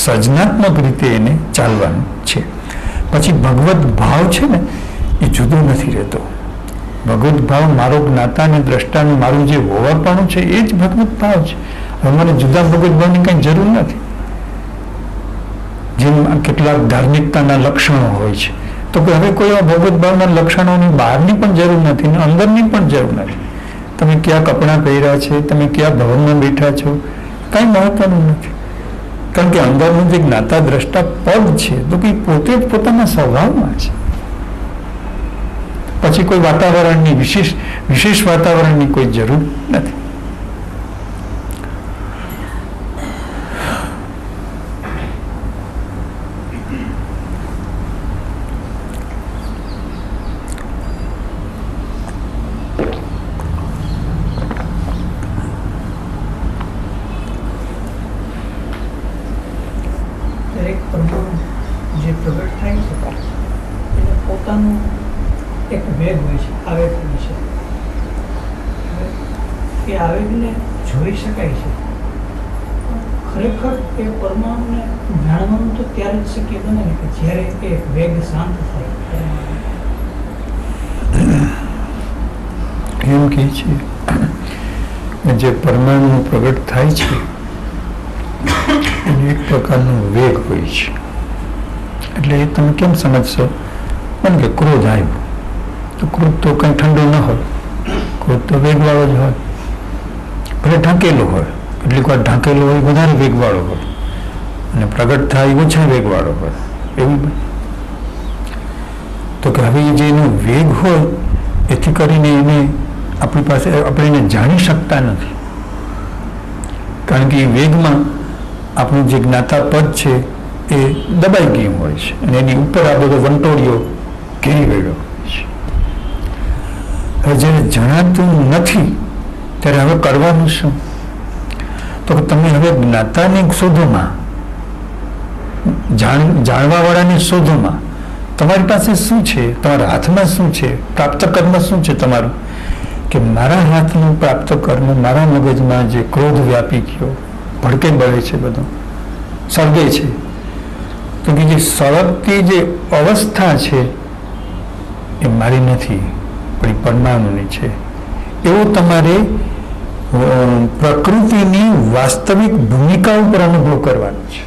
સર્જનાત્મક રીતે એને ચાલવાનું છે. પછી ભગવત ભાવ છે ને એ જુદો નથી રહેતો. ભગવત ભાવ મારો જ્ઞાતા અને દ્રષ્ટાનું મારું જે હોવાપણું છે એ જ ભગવત ભાવ છે. હવે મને જુદા ભગવત ભાવની કંઈ જરૂર નથી. જેમ કેટલાક ધાર્મિકતાના લક્ષણો હોય છે, તો કે હવે કોઈ ભગવત ભાવના લક્ષણોની બહારની પણ જરૂર નથી ને અંદરની પણ જરૂર નથી. તમે કયા કપડાં પહેર્યા છે, તમે કયા ભવનમાં બેઠા છો, કાંઈ મહત્વનું નથી. કારણ કે અંદરનું જે જ્ઞાતા દ્રષ્ટા પદ છે તો કે પોતે જ પોતાના સ્વભાવમાં છે. પછી કોઈ વાતાવરણની વિશેષ વાતાવરણની કોઈ જરૂર નથી. જે પ્રગટ થાય છે એને પોતાનું એક વેગ હોય છે, આવેગ હોય છે. એ આવેગને જોઈ શકાય છે. ખરેખર એ પરમાણુને જાણવાનું તો ત્યારે જ શક્ય બને ને કે જ્યારે એ વેગ શાંત થાય. એમ કહે છે જે પરમાણુ પ્રગટ થાય છે એને એક પ્રકારનો વેગ હોય છે. એટલે એ તમે કેમ સમજશો? કારણ કે ક્રોધ આવ્યો તો ક્રોધ તો કંઈ ઠંડો ન હોય, ક્રોધ તો વેગવાળો જ હોય. ભલે ઢાંકેલો હોય, કેટલીક વાર ઢાંકેલો હોય વધારે વેગવાળો હોય અને પ્રગટ થાય ઓછા વેગવાળો હોય. એવું તો કે હવે જે એનો વેગ હોય એથી કરીને એને આપણી પાસે આપણે એને જાણી શકતા નથી. કારણ કે એ વેગમાં આપણું જે જ્ઞાતા પદ છે એ દબાઈ ગયું હોય છે અને એની ઉપર આ બધો વંટોળિયો ઘેરી ગયેલો હોય છે. હવે જ્યારે જણાતું નથી ત્યારે હવે કરવાનું શું? તો તમે હવે જ્ઞાતાની શોધોમાં, જાણવાવાળાની શોધોમાં તમારી પાસે શું છે, તમારા હાથમાં શું છે, પ્રાપ્ત કર્મ શું છે તમારું? કે મારા હાથનું પ્રાપ્ત કર્મ મારા મગજમાં જે ક્રોધ વ્યાપી ગયો, ભડકે બળે છે, બધું સળગે છે, તો કે જે સળગતી જે અવસ્થા છે એ મારી નથી પણ પરમાણુની છે. એવો તમારે પ્રકૃતિની વાસ્તવિક ભૂમિકા ઉપર અનુભવ કરવાનો છે.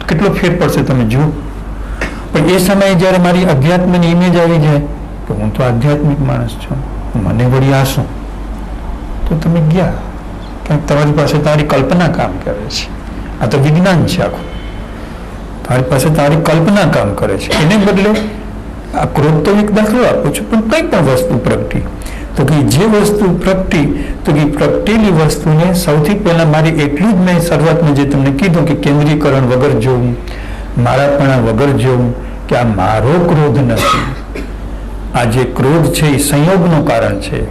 કેટલો ફેર પડશે તમે જુઓ. પણ એ સમયે જ્યારે મારી અધ્યાત્મની ઇમેજ આવી જાય કે હું તો આધ્યાત્મિક માણસ છું, મને વળી આ શું, તો તમે ગયા. કારણ તમારી પાસે તારી કલ્પના કામ કરે છે. આ તો વિજ્ઞાન છે આખું. તારી પાસે તારી કલ્પના કામ કરે છે. એને બદલે આ ક્રોધ તો એક દાખલો આપું છું, પણ કંઈ પણ વસ્તુ પ્રગટી, તો કે જે વસ્તુ પ્રગટી, તો કે પ્રગટેલી વસ્તુને સૌથી પહેલા મારી એટલું જ મેં શરૂઆતમાં જે તમને કીધું કે કેન્દ્રીકરણ વગર જોવું, મારાપણા વગર જોવું કે આ મારો ક્રોધ નથી. આ જે ક્રોધ છે એ સંયોગનું કારણ છે.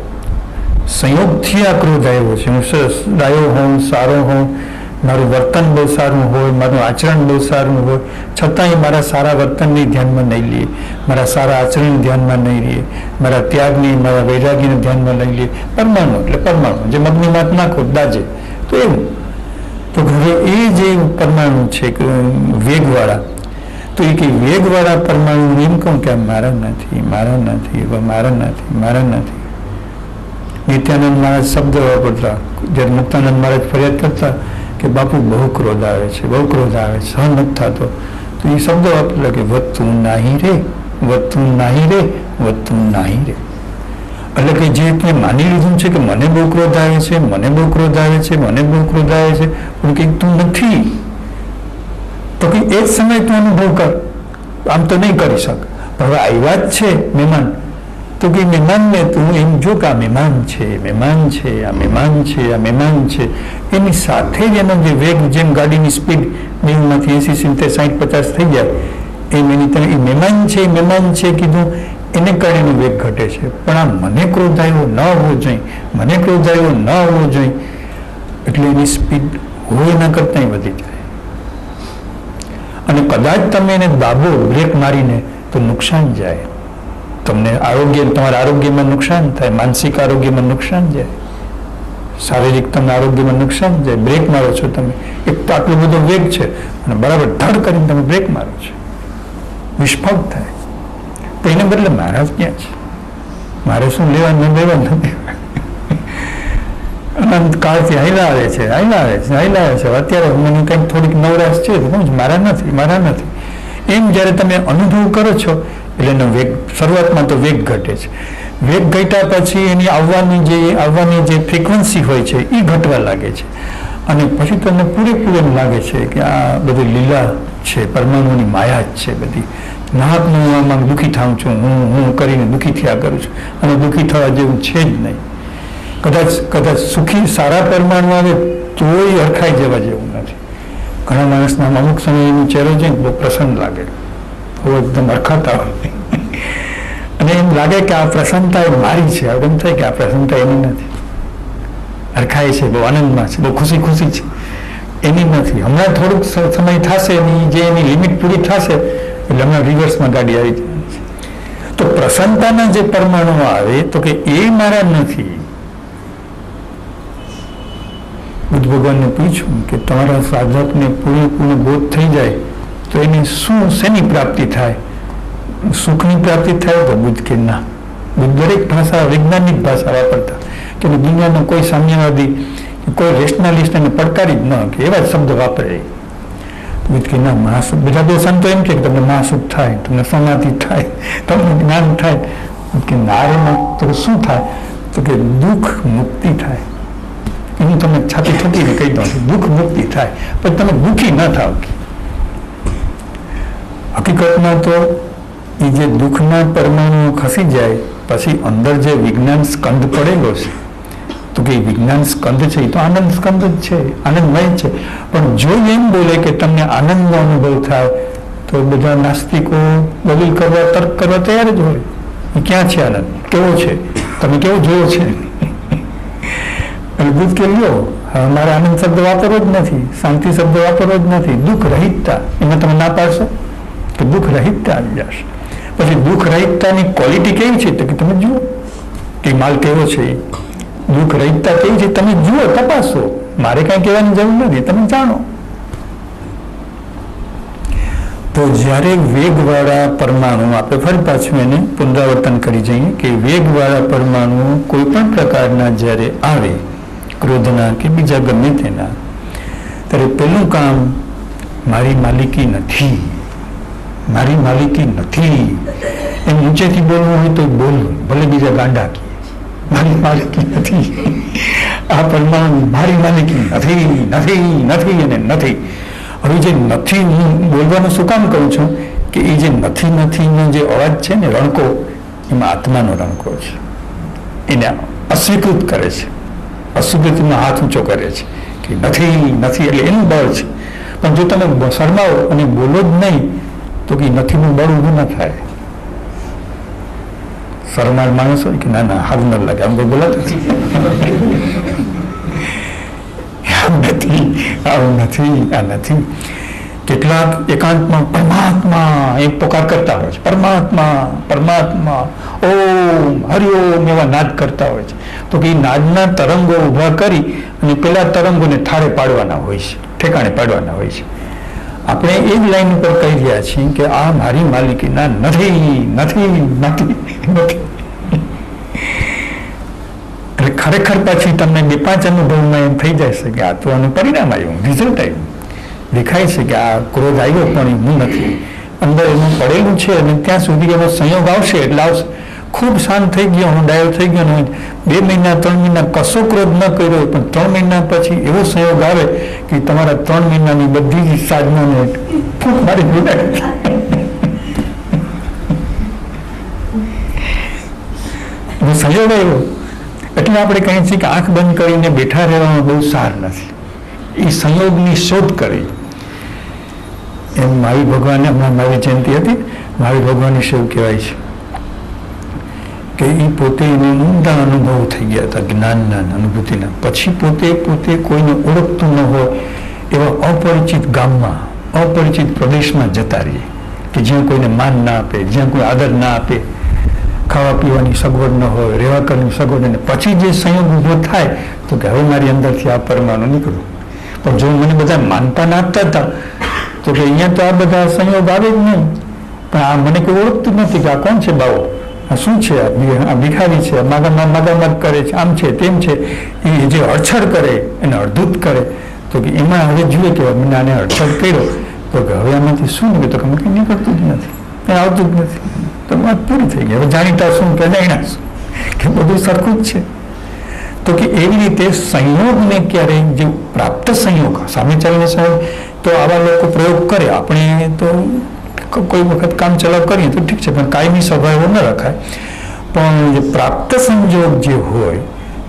સંયોગથી આ ક્રોધ આવ્યો છે. હું ડાયો હોઉં, સારો હોઉં, મારું વર્તન બહુ સારું હોય, મારું આચરણ બહુ સારું હોય, છતાંય મારા સારા વર્તનને ધ્યાનમાં નહીં લે, મારા સારા આચરણ ધ્યાનમાં નહીં લે, મારા ત્યાગની, મારા વૈરાગીને ધ્યાનમાં નહીં લે. પરમાણુ એટલે પરમાણુ, જે મગની માત નાખો દાજે, તો એવું. તો હવે એ જે પરમાણુ છે વેગવાળા, તો એ કે વેગવાળા પરમાણુ એમ કહું કે મારા નથી, મારા નથી, મારા નથી, મારા નથી. નિત્યાનંદ મહારાજ શબ્દ વાપરતા, જ્યારે મુક્તાનંદ મહારાજ ફરિયાદ કરતા કે બાપુ બહુ ક્રોધ આવે છે, બહુ ક્રોધ આવે છે, સહન નથી થતો, તો એ શબ્દ વાપરેલા કે વધતું નાહી રે, વધતું નાહી રે, વધતું નાહી રે. એટલે કે જે તમે માની લીધું છે કે મને બહુ ક્રોધ આવે છે, મને બહુ ક્રોધ આવે છે, મને બહુ ક્રોધ આવે છે, પણ કંઈક તું નથી, તો કે એક સમય તું અનુભવ કર. આમ તો નહીં કરી શક. હવે આવ્યા જ છે મહેમાન, તો કે મહેમાનને તું એમ જો કે આ મહેમાન છે, મહેમાન છે, આ મહેમાન છે, આ મહેમાન છે, એની સાથે જ એનો જે વેગ, જેમ ગાડીની સ્પીડ 90માંથી 80, 70, 60, 50 થઈ જાય, એમ એની તમે એ મહેમાન છે, મહેમાન છે કીધું, એને કારણે એનો વેગ ઘટે છે. પણ આ મને ક્રોધ આવ્યો ન હોવો જોઈએ, મને ક્રોધ આવ્યો ન હોવો જોઈએ, એટલે એની સ્પીડ હોય એના કરતાં વધી જાય. અને કદાચ તમે એને દાબો બ્રેક મારીને તો નુકસાન જાય. તમને આરોગ્ય, તમારા આરોગ્યમાં નુકસાન થાય, માનસિક આરોગ્યમાં નુકસાન જાય. શારીરિક તમને આરોગ્યમાં નુકસાન જાય. બ્રેક મારો છો તમે, એક તો આટલો બધો વેગ છે અને બરાબર ધડ કરીને તમે બ્રેક મારો છો, વિસ્ફોટ થાય. તો એને બદલે મહારાજ ક્યાં છે? મારે શું લેવા ન લેવા નથી. અનંત કાળથી હાઈલા આવે છે. અત્યારે મને કંઈક થોડીક નવરાશ છે તો મારા નથી. એમ જ્યારે તમે અનુભવ કરો છો એટલે એનો વેગ, શરૂઆતમાં તો વેગ ઘટે છે. વેગ ઘટ્યા પછી એની આવવાની જે ફ્રીક્વન્સી હોય છે એ ઘટવા લાગે છે અને પછી તમને પૂરેપૂરું એમ લાગે છે કે આ બધી લીલા છે, પરમાણુની માયા જ છે બધી. નાહકનું આમાં દુઃખી થાઉં છું, હું કરીને દુઃખી થયા કરું છું અને દુઃખી થવા જેવું છે જ નહીં. કદાચ સુખી સારા પરમાણુ આવે તોય હરખાઈ જવા જેવું નથી. ઘણા માણસના અમુક સમય એનું ચહેરો છે બહુ પ્રસન્ન લાગે, બહુ એકદમ હરખાતા હોય અને એમ લાગે કે આ પ્રસન્નતા એ મારી છે. એમ થાય કે આ પ્રસન્નતા એની નથી, હરખાય છે, બહુ આનંદમાં છે, બહુ ખુશી છે, એની નથી. હમણાં થોડુંક સમય થશે એની લિમિટ પૂરી થશે એટલે હમણાં રિવર્સમાં ગાડી આવી જાય છે. તો પ્રસન્નતાના જે પરમાણુ આવે તો કે એ મારા નથી. બુદ્ધ ભગવાનને પૂછ્યું કે તમારા સાધકને પૂરેપૂર્ણ બોધ થઈ જાય તો એની શેની પ્રાપ્તિ થાય? સુખની પ્રાપ્તિ થાય? તો બુદ્ધ કે ના. બુદ્ધ દરેક ભાષા, વૈજ્ઞાનિક ભાષા વાપરતા કે દુનિયાનો કોઈ સામ્યવાદી, કોઈ રેશનાલિસ્ટ એને પડકારી જ ન કે એવા જ શબ્દ વાપરે. બુદ્ધ કે ના, મહાસુખ. બીજા બે સંતો એમ કે તમને મહાસુખ થાય, તમને સમાધિ થાય, તમને જ્ઞાન થાય. કે નારેમાં તો શું થાય? તો કે દુઃખ મુક્તિ થાય. એનું તમે છાતી ઠોકીને કહી દો દુઃખ મુક્તિ થાય, પણ તમે દુઃખી ન થાવ. હકીકતમાં તો એ જે દુઃખના પરમાણુઓ ખસી જાય પછી અંદર જે વિજ્ઞાન સ્કંદ પડેલો છે તો કે વિજ્ઞાન સ્કંદ છે એ તો આનંદ સ્કંદ જ છે, આનંદમય છે. પણ જો એમ બોલે કે તમને આનંદનો અનુભવ થાય તો બધા નાસ્તિકો દલીલ કરવા, તર્ક કરવા તૈયાર જ હોય. એ ક્યાં છે આનંદ? કેવો છે? તમે કેવો જોયો છે? એટલે બુદ્ધ કે લ્યો, મારે આનંદ શબ્દ વાપરવો જ નથી, શાંતિ શબ્દ વાપરવો જ નથી. દુઃખ રહિતતા, એમાં તમે ના પાડશો કે દુઃખ રહિતતા આવી જશે. પછી દુઃખ રહિતતાની ક્વોલિટી કેવી છે તો કે તમે જુઓ કે માલ કેવો છે. દુઃખ રહિતતા કેવી છે તમે જુઓ, તપાસો. મારે કાંઈ કહેવાની જરૂર નથી, તમે જાણો. તો જ્યારે વેગવાળા પરમાણુ, આપણે ફરી પાછું એને પુનરાવર્તન કરી જઈએ કે વેગવાળા પરમાણુ કોઈ પણ પ્રકારના જ્યારે આવે, ક્રોધના કે બીજા ગમે તેના, ત્યારે પેલું કામ મારી માલિકી નથી, મારી માલિકી નથી. એમ ઊંચેથી બોલવું હોય તો બોલવું, ભલે બીજા ગાંડા કહે મારી માલિકી નથી. આ પરમાણુ મારી માલિકી નથી અને નથી. હવે જે નથી, હું બોલવાનું શું કામ કહું છું કે એ જે નથીનો જે અવાજ છે ને, રણકો, એમાં આત્માનો રણકો છે. એને અસ્વીકૃત કરે છે, અસ્વીકૃતિનો હાથ ઊંચો કરે છે કે નથી એટલે એનું બળ છે. પણ જો તમે શરમાવો અને બોલો જ નહીં તો કે નથીનું બળ ઊભું ન થાય. શરમાળ માણસ હોય કે ના સારું ન લાગે, આમ કોઈ બોલાતું નથી. કેટલાક એકાંતમાં પરમાત્મા એક પોકાર કરતા હોય છે, પરમાત્મા ઓમ હરિઓમ એવા નાદ કરતા હોય છે. તો કે એ નાદના તરંગો ઊભા કરી અને પેલા તરંગોને થાળે પાડવાના હોય છે, ઠેકાણે પાડવાના હોય છે. આપણે એ જ લાઈન ઉપર કહી રહ્યા છીએ કે આ મારી માલિકીના નથી. એટલે ખરેખર પછી તમને 2-5 અનુભવમાં એમ થઈ જશે કે આ તો આનું પરિણામ આવ્યું, રિઝલ્ટ આવ્યું. દેખાય છે કે આ ક્રોધ આવ્યો પણ હું નથી, અંદર એનું પડેલું છે અને ત્યાં સુધી એનો સંયોગ આવશે એટલે આવશે. ખૂબ શાંત થઈ ગયો, હું ડાયો થઈ ગયો, 2 મહિના 3 મહિના કશો ક્રોધ ન કર્યો, પણ 3 મહિના પછી એવો સંયોગ આવે કે તમારા 3 મહિનાની બધી જ સાધનોને ફૂંક મારી દીધા. સંયોગ આવ્યો એટલે આપણે કહીએ છીએ કે આંખ બંધ કરીને બેઠા રહેવામાં બહુ સાર નથી. એ સંયોગની શોધ કરી. એમ મહાવીર ભગવાનને, હમણાં મહાવીર જયંતિ હતી, મહાવીર ભગવાનની શેવ કહેવાય છે કે એ પોતે એને ઊંડા અનુભવ થઈ ગયા હતા, જ્ઞાનના અનુભૂતિના. પછી પોતે કોઈને ઓળખતું ન હોય એવા અપરિચિત ગામમાં, અપરિચિત પ્રદેશમાં જતા રહીએ કે જ્યાં કોઈને માન ના આપે, જ્યાં કોઈ આદર ના આપે. ખાવા પીવાની સગવડ ન હોય, રહેવા કરવાની સગવડ, અને પછી જે સંયોગ ઊભો થાય તો કે હવે મારી અંદરથી આ પરમાણુ નીકળ્યું. પણ જો મને બધા માનપાન આપતા હતા તો કે અહીંયા તો આ બધા સંયોગ આવે જ નહીં, પણ આ મને કોઈ ઓળખતું નથી કે આ કોણ છે બાવો, આ શું છે, આ ભિખારી છે, માગામાગ કરે છે, આમ છે તેમ છે. એ જે અડછડ કરે એને અડધૂત કરે તો કે એમાં હવે જુએ કે મને આને અડછડ કર્યો તો કે હવે આમાંથી શું નીકળે, તો કે કંઈ નીકળતું જ નથી, કંઈ આવતું જ નથી. તો વાત પૂરી થઈ ગઈ. હવે જાણીતા શું કે જાણ્યા શું કે બધું સરખું જ છે. તો કે એવી રીતે સંયોગને ક્યારેય જે પ્રાપ્ત સંયોગ સામે ચાલીને સંયોગ, તો આવા લોકો પ્રયોગ કરે. આપણે તો કોઈ વખત કામ ચલાવ કરીએ તો ઠીક છે, પણ કાયમી સ્વભાવ ન રખાય. પણ જે પ્રાપ્ત સંજોગ જે હોય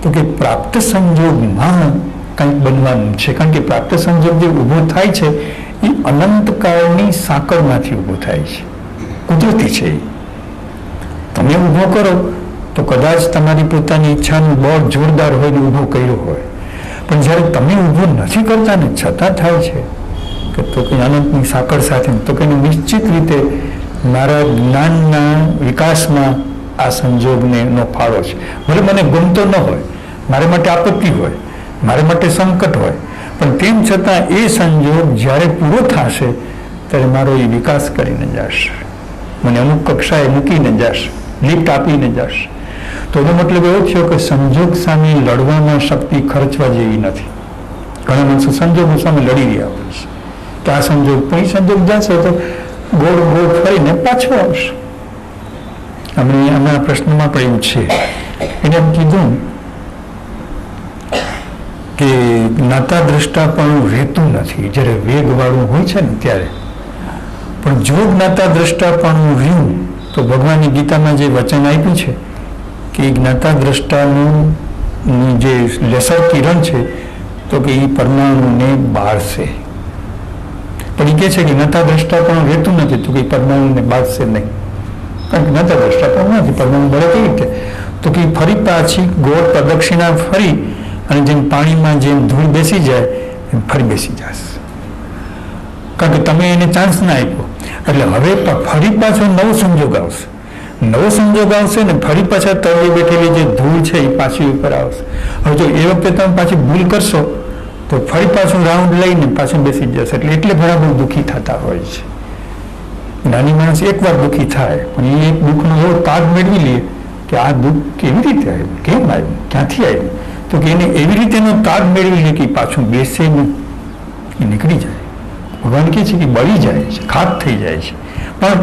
તો કે પ્રાપ્ત સંજોગમાં કંઈક બનવાનું છે. કારણ કે પ્રાપ્ત સંજોગ જે ઊભો થાય છે એ અનંતકાળની સાંકળમાંથી ઊભો થાય છે, કુદરતી છે. તમે ઊભો કરો તો કદાચ તમારી પોતાની ઈચ્છાનું બળ જોરદાર હોય ને ઊભો કર્યો હોય, પણ જ્યારે તમે ઊભો નથી કરતા ને છતાં થાય છે કે તો કંઈ અનંતની સાંકળ સાથે, તો કંઈ નિશ્ચિત રીતે મારા જ્ઞાનના વિકાસમાં આ સંજોગને નો ફાળો છે. ભલે મને ગમતો ન હોય, મારે માટે આપત્તિ હોય, મારે માટે સંકટ હોય, પણ તેમ છતાં એ સંજોગ જ્યારે પૂરો થશે ત્યારે મારો એ વિકાસ કરીને જશે, મને અમુક કક્ષાએ મૂકીને જશે, લિફ્ટ આપીને જશે. તો એનો મતલબ એવો થયો કે સંજોગ સામે લડવામાં શક્તિ ખર્ચવા જેવી નથી. ઘણા માણસો સંજોગો સામે લડી રહ્યા હોય છે કે આ સંજોગ, પણ એ સંજોગ જશે તો ગોળ ગોળ ફરીને પાછો આવશે. હમણાં પ્રશ્નમાં પણ એવું છે. એને એમ કીધું કે જ્ઞાતા દ્રષ્ટા પણ રહેતું નથી જ્યારે વેગવાળું હોય છે ને ત્યારે. પણ જો જ્ઞાતા દ્રષ્ટા પણ રહ્યું તો ભગવાનની ગીતામાં જે વચન આપ્યું છે કે જ્ઞાતા દ્રષ્ટાનું જે લેસર કિરણ છે તો કે એ પરમાણુને બાળશે. પણ એ કહે છે કે જ્ઞાતા દ્રષ્ટા પણ રહેતું નથી તો કે પરમાણુને બાળશે નહીં. કારણ કે જ્ઞાતા દ્રષ્ટા પણ નથી, પરમાણુ બળે કેવી રીતે, તો કે ફરી પાછી ગોળ પ્રદક્ષિણા ફરી અને જેમ પાણીમાં જેમ ધૂળ બેસી જાય એમ ફરી બેસી જશે. કારણ કે તમે એને ચાન્સ ના આપ્યો. એટલે હવે ફરી પાછો નવો સંજોગ આવશે, નવો સંજોગ આવશે ને ફરી પાછા તળિયે બેઠેલી જે ધૂળ છે એ પાછી ઉપર આવશે. હવે જો એ વખતે તમે પાછી ભૂલ કરશો તો ફરી પાછું રાઉન્ડ લઈને પાછું બેસી જશે. એટલે ઘણા બહુ દુઃખી થતા હોય છે. નાની માણસ એકવાર દુઃખી થાય પણ એ એક દુઃખનો એવો તાગ મેળવી લે કે આ દુઃખ કેવી રીતે આવ્યું, કેમ આવ્યું, ક્યાંથી આવ્યું, તો કે એને એવી રીતેનો તાગ મેળવી લે કે પાછું બેસે નહીં, એ નીકળી જાય. ભગવાન કહે છે કે બળી જાય છે, ખાક થઈ જાય છે. પણ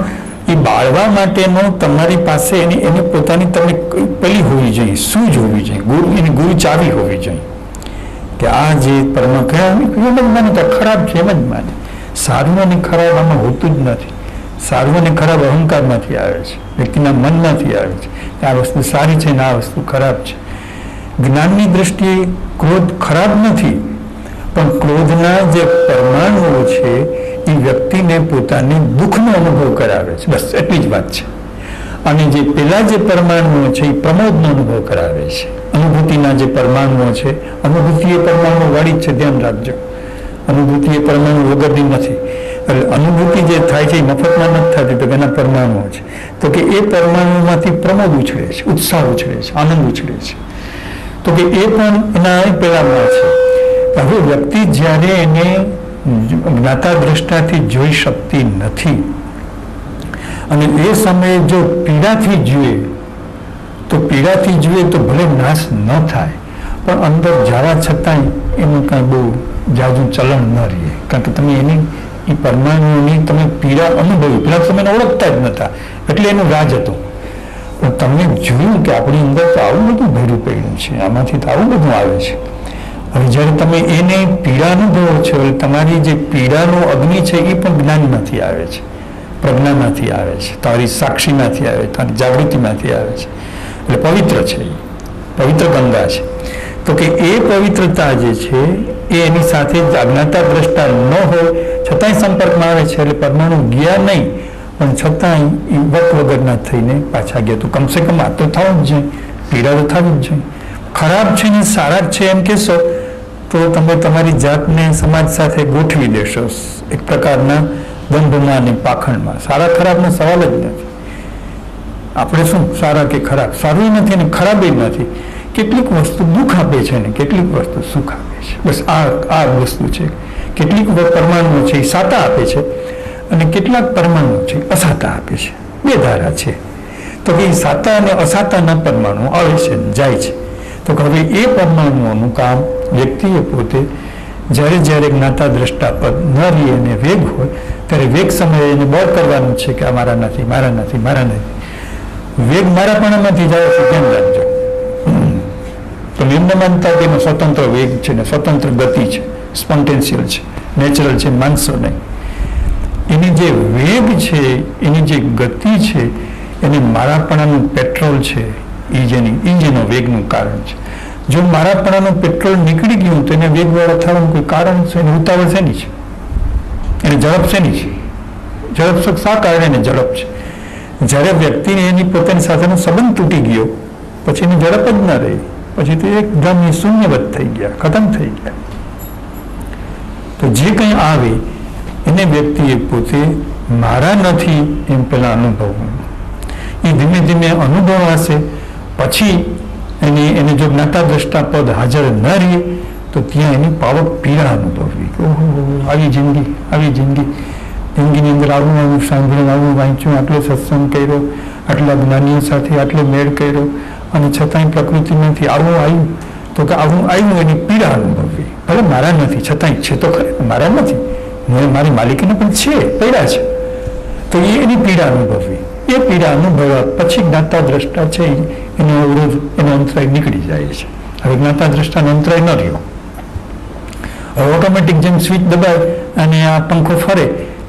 એ બાળવા માટેનો તમારી પાસે એને પોતાની તમે પેલી હોવી જોઈએ, સૂઝ હોવી જોઈએ, એની ગુરુ ચાવી હોવી જોઈએ કે આ જે પરમા એમ જ માને તો ખરાબ છે એમ જ માને. સારું અને ખરાબ આમાં હોતું જ નથી. સારું અને ખરાબ અહંકારમાંથી આવે છે, વ્યક્તિના મનમાંથી આવે છે કે આ વસ્તુ સારી છે ને આ વસ્તુ ખરાબ છે. જ્ઞાનની દ્રષ્ટિએ ક્રોધ ખરાબ નથી, પણ ક્રોધના જે પરમાણુઓ છે એ વ્યક્તિને પોતાને દુઃખનો અનુભવ કરાવે છે, બસ એટલી જ વાત છે. અને જે પેલા જે પરમાણુઓ છે એ પ્રમોદનો અનુભવ કરાવે છે. અનુભૂતિના જે પરમાણુઓ છે, અનુભૂતિ એ પરમાણુ વાળી જ છે, ધ્યાન રાખજો. અનુભૂતિ એ પરમાણુ વગરની નથી. એટલે અનુભૂતિ જે થાય છે એ મફતમાં નથી થતી, તો એના પરમાણુઓ છે. તો કે એ પરમાણુમાંથી પ્રમોદ ઉછળે છે, ઉત્સાહ ઉછળે છે, આનંદ ઉછળે છે. તો કે એ પણ એના પેલામાં છે. હવે વ્યક્તિ જ્યારે એને જ્ઞાતા દ્રષ્ટાથી જોઈ શકતી નથી અને એ સમયે જો પીડાથી જુએ તો ભલે નાશ ન થાય પણ અંદર જવા છતાંય એનું કાંઈ બહુ જાજુ ચલણ ન રહે. કારણ કે તમે એની એ પરમાણુઓની તમે પીડા અનુભવી, પેલા તમે એને ઓળખતા જ નહોતા એટલે એનું રાજ હતું. પણ તમને જોયું કે આપણી અંદર તો આવું બધું ભર્યું પડ્યું છે, આમાંથી તો આવું બધું આવે છે. હવે જ્યારે તમે એને પીડા અનુભવો છો એટલે તમારી જે પીડાનો અગ્નિ છે એ પણ જ્ઞાનમાંથી આવે છે, પ્રજ્ઞામાંથી આવે છે, તમારી સાક્ષીમાંથી આવે છે, તમારી જાગૃતિમાંથી આવે છે. એટલે પવિત્ર છે, પવિત્ર ગંગા છે. તો કે એ પવિત્રતા જે છે એ એની સાથે જાગનાતા દ્રષ્ટા ન હોય છતાંય સંપર્કમાં આવે છે. એટલે પરમાણુ ગયા નહીં પણ છતાંય એ વક વગરના થઈને પાછા ગયા. તો કમસે કમ આ તો થવું જ જોઈએ, પીડા તો થવી જ જોઈએ. ખરાબ છે ને સારા જ છે એમ કહેશો તો તમે તમારી જાતને સમાજ સાથે ગોઠવી દેશો એક પ્રકારના દંભમાં અને પાખંડમાં. સારા ખરાબનો સવાલ જ નથી. આપણે શું સારા કે ખરાબ, સારું નથી અને ખરાબ નથી. કેટલીક વસ્તુ દુઃખ આપે છે ને કેટલીક વસ્તુ સુખ આપે છે. બસ આ વસ્તુ છે. કેટલીક પરમાણુઓ છે એ સાતા આપે છે અને કેટલાક પરમાણુઓ છે અસાતા આપે છે. બે ધારા છે. તો કે સાતા અને અસાતાના પરમાણુ આવે છે જાય છે. તો હવે એ પરમાણુઓનું કામ વ્યક્તિએ પોતે જ્યારે જ્યારે જ્ઞાતા દ્રષ્ટા પર ન રહી અને વેગ હોય ત્યારે વેગ સમયે એને બળ કરવાનું છે કે આ મારા નથી, મારા નથી, મારા નથી. વેગ મારાપણામાંથી જાય છે, ધ્યાન રાખજો. તો નિમ્ન માનતા તેનો સ્વતંત્ર વેગ છે ને સ્વતંત્ર ગતિ છે, સ્પોન્ટેન્શિયલ છે, નેચરલ છે, માનસો નહીં. એની જે વેગ છે, એની જે ગતિ છે, એને મારાપણાનું પેટ્રોલ છે, એ જેનો વેગનું કારણ છે. જો મારાપણાનું પેટ્રોલ નીકળી ગયું તો એને વેગવાળા થવાનું કોઈ કારણ છે? એને ઉતાવળ શેની છે? એને ઝડપ શેની છે? ઝડપ શા કારણે એને ઝડપ છે? જ્યારે વ્યક્તિને એની પોતાની સાથેનો સંબંધ તૂટી ગયો પછી એની ઝડપ જ ના રહી, પછી તે એકદમ શૂન્યવત થઈ ગયા, ખતમ થઈ ગયા. તો જે કંઈ આવે એને વ્યક્તિએ પોતે મારા નથી એમ પેલા અનુભવવું. એ ધીમે ધીમે અનુભવાશે. પછી એને જો જ્ઞાતા દ્રષ્ટા પદ હાજર ન રહે તો ત્યાં એની પાવક પીડા અનુભવવી. ઓહો, આવી જિંદગીની અંદર આવું સાંભળ્યું, આવું વાંચ્યું, આટલો સત્સંગ કર્યો, આટલા જ્ઞાનીઓ સાથે આટલો મેળ કર્યો અને છતાંય પ્રકૃતિમાંથી આવું આવ્યું. તો કે આવું આવ્યું એની પીડા અનુભવવી. ભલે મારા નથી છતાંય છે તો ખરે, મારા નથી, મારી માલિકીને પણ છે, પીડા છે. તો એની પીડા અનુભવવી. એ પીડા અનુભવ્યા પછી જ્ઞાતા દ્રષ્ટા છે એનો અવરોધ, એનો અંતરાય નીકળી જાય છે. હવે જ્ઞાતા દ્રષ્ટાનો અંતરાય ન રહ્યો. હવે ઓટોમેટિક જેમ સ્વિચ દબાય અને આ પંખો ફરે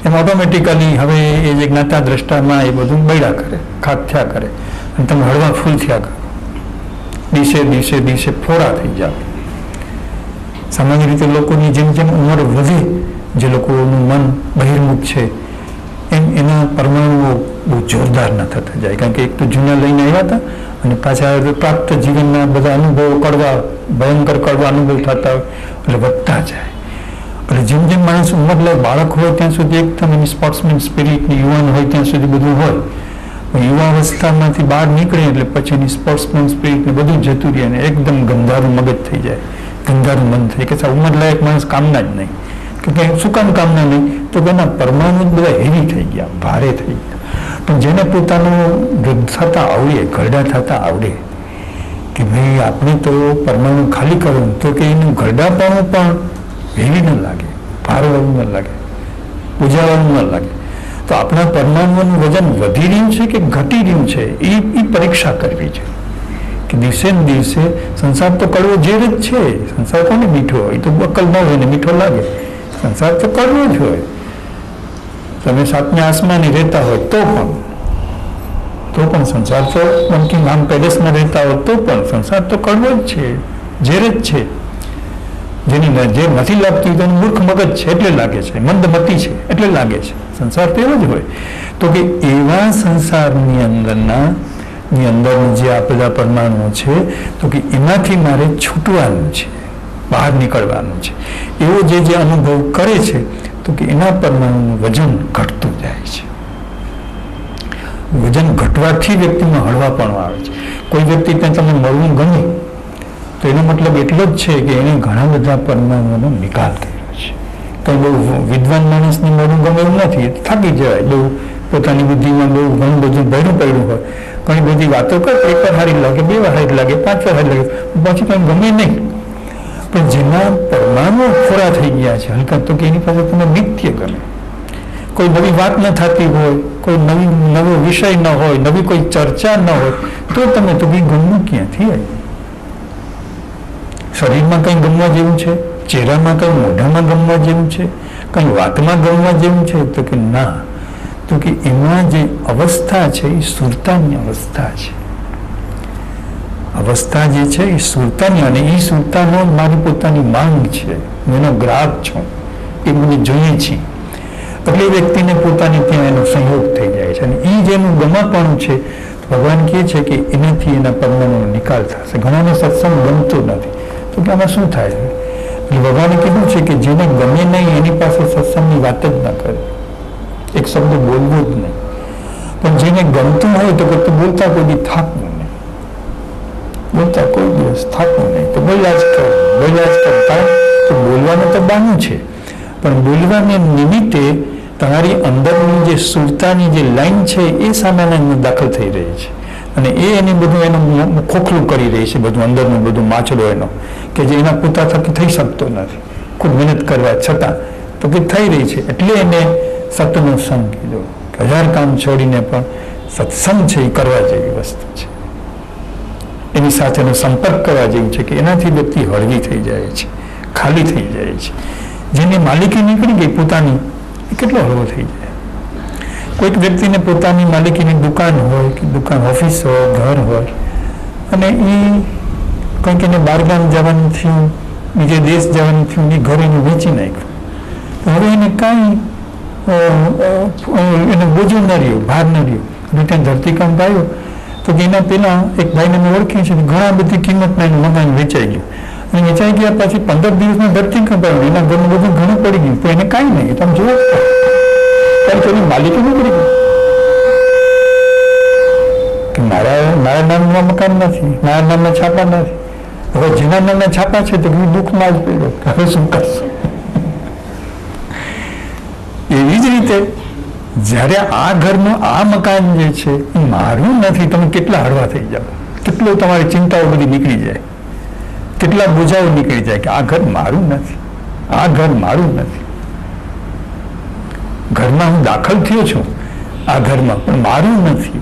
એમ ઓટોમેટિકલી હવે એ જે જ્ઞાતા દ્રષ્ટામાં એ બધું બૈડા કરે, ખાક થયા કરે અને તમે હળવા ફૂલ થયા કરો. દિવસે ફોડા થઈ જાવ. સામાન્ય રીતે લોકોની જેમ જેમ ઉંમર વધે, જે લોકોનું મન બહિર્મુખ છે એમ એના પરમાણુઓ બહુ જોરદાર ન થતા જાય. કારણ કે એક તો જૂના લઈને આવ્યા હતા અને પાછા પ્રાપ્ત જીવનના બધા અનુભવો ભયંકર કડવા અનુભવ થતા હોય એટલે વધતા જાય. એટલે જેમ જેમ માણસ ઉંમર લે, બાળક હોય ત્યાં સુધી એકદમ એની સ્પોર્ટ્સમેન સ્પિરિટ, યુવાન હોય ત્યાં સુધી બધું હોય. યુવાવસ્થામાંથી બહાર નીકળે એટલે પછી એની સ્પોર્ટ્સમેન સ્પિરિટ ને બધું જતું રહે અને એકદમ ગંધારું મગજ થઈ જાય, ગંધારું મન થઈ કે ઉંમર લાયક માણસ કામના જ નહીં. કે શું કામ કામના નહીં? તો એના પરમાણુ બધા હેવી થઈ ગયા, ભારે થઈ ગયા. પણ જેને પોતાનું વૃદ્ધ થતા આવડે, ઘરડા થતા આવડે કે ભાઈ આપણે તો પરમાણુ ખાલી કરવું, તો કે એનું ઘરડાપણું પણ હેવી ન લાગે, ભારવાળું ન લાગે, પૂજાવાનું ન લાગે. તો આપણા પરમાણુનું વજન વધી રહ્યું છે કે ઘટી રહ્યું છે એ પરીક્ષા કરવી છે. કે દિવસે ને દિવસે સંસાર તો કડવો ઝેર જ છે. સંસાર કોને મીઠો હોય? એ તો અક્કલ ન હોય ને મીઠો લાગે. સંસાર તો કડવો જ હોય. તમે સાતમે આસમાની રહેતા હોય તો પણ સંસાર તો નમકીન આમ પેલેસમાં રહેતા હોય તો પણ સંસાર તો કડવો જ છે, ઝેર જ છે. જેની જે નથી લાગતી તેનું મૂર્ખ મગજ છે એટલે લાગે છે, મંદમતી છે એટલે લાગે છે. સંસાર તો એવો જ હોય. તો કે એવા સંસારની અંદરના જે આ બધા પરમાણુઓ છે તો કે એમાંથી મારે છૂટવાનું છે, બહાર નીકળવાનું છે. એવો જે અનુભવ કરે છે તો કે એના પરમાણુનું વજન ઘટતું જાય છે. વજન ઘટવાથી વ્યક્તિમાં હળવાપણું આવે છે. કોઈ વ્યક્તિ ત્યાં તમને મળવું ગમે તો એનો મતલબ એટલો જ છે કે એને ઘણા બધા પરમાણુઓનો નિકાલ કર્યો છે. કંઈ બહુ વિદ્વાન માણસને મળવું ગમે એવું નથી, થાકી જવાય, બહુ પોતાની બુદ્ધિમાં બહુ ઘણું બધું ભર્યું પડ્યું હોય, ઘણી બધી વાતો કરે, એક વાર સારી લાગે, બે વાર સારી લાગે, 5 વાર સારી લાગે, પછી કંઈ ગમે નહીં. પણ જેના પરમાણુ ખોરા થઈ ગયા છે હલકા, તો કે એની પાસે તમને નિત્ય ગમે. કોઈ નવી વાત ન થતી હોય, કોઈ નવો વિષય ન હોય, નવી કોઈ ચર્ચા ન હોય તો તમે તો કંઈ ગમવું ક્યાંથી આવી? શરીરમાં કંઈ ગમવા જેવું છે? ચહેરામાં કંઈ, મોઢામાં ગમવા જેવું છે? કંઈ વાતમાં ગમવા જેવું છે? તો કે ના. તો કે એમાં જે અવસ્થા છે એ સુરતાની અવસ્થા છે. અવસ્થા જે છે એ સુરતાની, અને એ સુરતાનો મારી પોતાની માંગ છે, હું એનો ગ્રાહક છું, એ મને જોઈએ છે. એટલે એ વ્યક્તિને પોતાની ત્યાં એનો સંયોગ થઈ જાય છે. અને એ જેનું ગમાપણું છે ભગવાન કહે છે કે એનાથી એના પરમાણુનો નિકાલ થશે. ઘણાને સત્સંગ ગમતો નથી તો કે આમાં શું થાય છે? એટલે ભગવાને કીધું છે કે જેને ગમે નહીં એની પાસે સત્સંગની વાત જ ન કરે, એક શબ્દ બોલવો જ નહીં. પણ જેને ગમતું હોય તો બોલતા કોઈ દી થાકવું નહીં, બોલતા કોઈ દિવસ થાકવું નહીં, તો બોલ્યા જ કરતા. તો બોલવાનું તો બહાનું છે, પણ બોલવાને નિમિત્તે તમારી અંદરની જે સુરતાની જે લાઈન છે એ સામેના દાખલ થઈ રહી છે, અને એને બધું એનું ખોખલું કરી રહી છે, બધું અંદરનું બધું માછડો એનો, કે જે એના પોતા થકી થઈ શકતો નથી, ખૂબ મહેનત કરવા છતાં તો કે થઈ રહી છે. એટલે એને સતનો સંગ કીધો. 1000 કામ છોડીને પણ સત્સંગ છે એ કરવા જેવી વસ્તુ છે, એની સાથેનો સંપર્ક કરવા જેવું છે, કે એનાથી વ્યક્તિ હળવી થઈ જાય છે, ખાલી થઈ જાય છે. જેની માલિકી નીકળી ગઈ પોતાની, એ કેટલો હળવો થઈ જાય. કોઈક વ્યક્તિને પોતાની માલિકીની દુકાન હોય, કે દુકાન ઓફિસ હોય, ઘર હોય, અને એ કંઈક એને બહારગામ જવાનું થયું, બીજે દેશ જવાનું થયું, એ ઘર એનું વેચી નાખ્યું. હવે એને કાંઈ એને બોજો ન રહ્યો, ભાર ન રહ્યો. રિટર્ન ધરતીકંપ આવ્યો તો એના પહેલાં એક ભાઈને મેં ઓળખી છે, ઘણા બધી કિંમતના એનું મકાન વેચાઈ ગયું, અને વેચાઈ ગયા પછી 15 દિવસમાં ધરતીકંપ આવ્યો, એના ઘરનું બધું ઘણું પડી ગયું, તો એને કાંઈ નહીં, તમે જુઓ કારણ કે એની માલિકી ન પડી ગઈ કે મારા નામના મકાન નથી, મારા નામના છાપા નથી. હવે જેના નામના છાપા છે તો દુઃખમાં જ પડ્યો, હવે શું કરશું? એવી જ રીતે જ્યારે આ ઘરનું આ મકાન જે છે એ મારું નથી, તમે કેટલા હળવા થઈ જાઓ, કેટલો તમારી ચિંતાઓ બધી નીકળી જાય, કેટલા બોજાઓ નીકળી જાય કે આ ઘર મારું નથી, આ ઘર મારું નથી. ઘરમાં હું દાખલ થયો છું, આ ઘરમાં, પણ મારું નથી.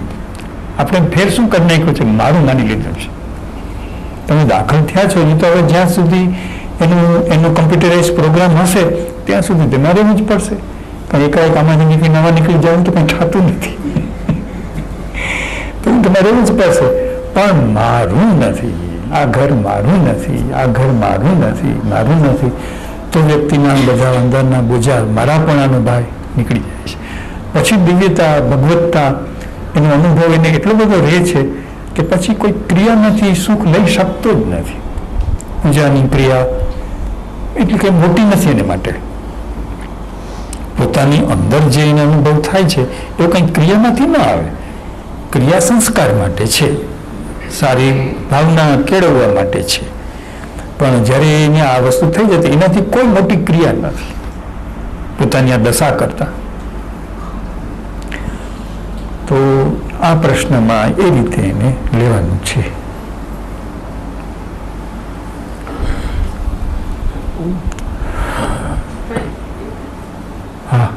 આપણે ફેર શું કરી નાખ્યું છે? મારું માની લીધું છે. તમે દાખલ થયા છો એ તો હવે જ્યાં સુધી એનું કમ્પ્યુટરાઇઝ પ્રોગ્રામ હશે ત્યાં સુધી તમારે રહેવું જ પડશે. પણ એકાએક આમાંથી નીકળી નવા નીકળી જાય તો કંઈ થતું નથી, તો તમારે રહેવું જ પડશે. પણ મારું નથી, આ ઘર મારું નથી, આ ઘર મારું નથી, મારું નથી, તો વ્યક્તિના બધા અંદરના બોજા મારાપણાનો ભાઈ નીકળી જાય છે. પછી દિવ્યતા, ભગવત્તા, એનો અનુભવ એને એટલો બધો રહે છે કે પછી કોઈ ક્રિયામાંથી સુખ લઈ શકતો જ નથી. પૂજાની ક્રિયા એટલી કંઈ મોટી નથી એને માટે. પોતાની અંદર જે એને અનુભવ થાય છે એ કંઈ ક્રિયામાંથી ન આવે. ક્રિયા સંસ્કાર માટે છે, સારી ભાવના કેળવવા માટે છે, પણ જ્યારે એને આ વસ્તુ થઈ જતી એનાથી કોઈ મોટી ક્રિયા નથી પોતાની આ દશા કરતા. તો આ પ્રશ્નમાં એ રીતે એને લેવાનું છે. હા,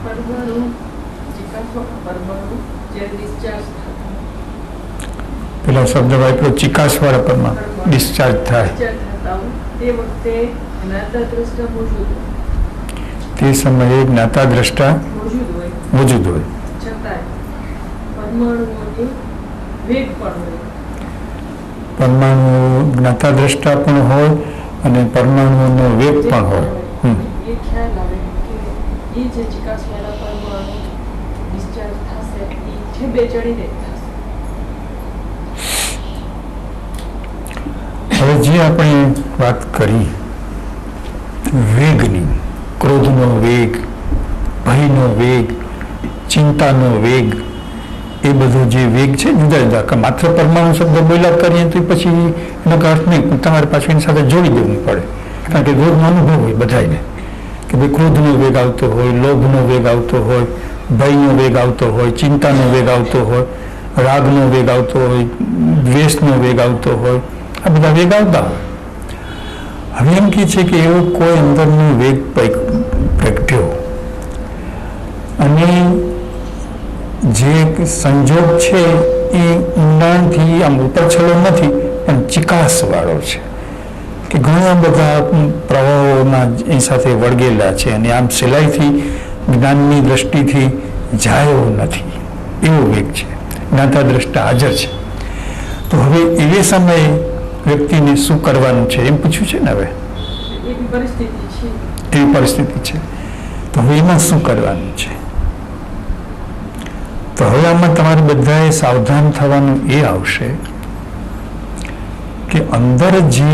પેલા શબ્દ વાપરો ચિકાસવાળા પરમાં ડિસ્ચાર્જ થાય તે સમયે જ્ઞાતા દ્રષ્ટા મોજૂદ હોય, પરમાણુ જ્ઞાતા દ્રષ્ટા પણ હોય અને પરમાણુનો વેગ પણ હોય. હવે જે આપણે વાત કરી વેગની, ક્રોધનો વેગ, ભયનો વેગ, ચિંતાનો વેગ, એ બધો જે વેગ છે જુદા જુદા, માત્ર પરમાણુ શબ્દ બોલ્યા કરીએ તો પછી એનો અર્થ નહીં, તમારે પાછું એની સાથે જોડી દેવું પડે, કારણ કે રોગનો અનુભવ હોય બધાને કે ભાઈ ક્રોધનો વેગ આવતો હોય, લોભનો વેગ આવતો હોય, ભયનો વેગ આવતો હોય, ચિંતાનો વેગ આવતો હોય, રાગનો વેગ આવતો હોય, દ્વેષનો વેગ આવતો હોય, આ બધા વેગ આવતા હોય. હવે એમ કહે છે કે એવો કોઈ અંદરનો વેગ પ્રગટ્યો અને જે સંજોગ છે એ ઊંડાણથી આમ ઉપરછલો નથી પણ ચિકાસવાળો છે, કે ઘણા બધા પ્રવાહોના એ સાથે વળગેલા છે અને આમ સિલાઈથી જ્ઞાનની દ્રષ્ટિથી જાય નથી, એવો વેગ છે. જ્ઞાતા દ્રષ્ટા હાજર છે. તો હવે એવે સમયે વ્યક્તિને શું કરવાનું છે એમ પૂછ્યું છે ને. હવે એવી પરિસ્થિતિ છે, તો હવે એમાં શું કરવાનું છે? તો હવે આમાં તમારે બધાએ સાવધાન થવાનું એ આવશે કે અંદર જે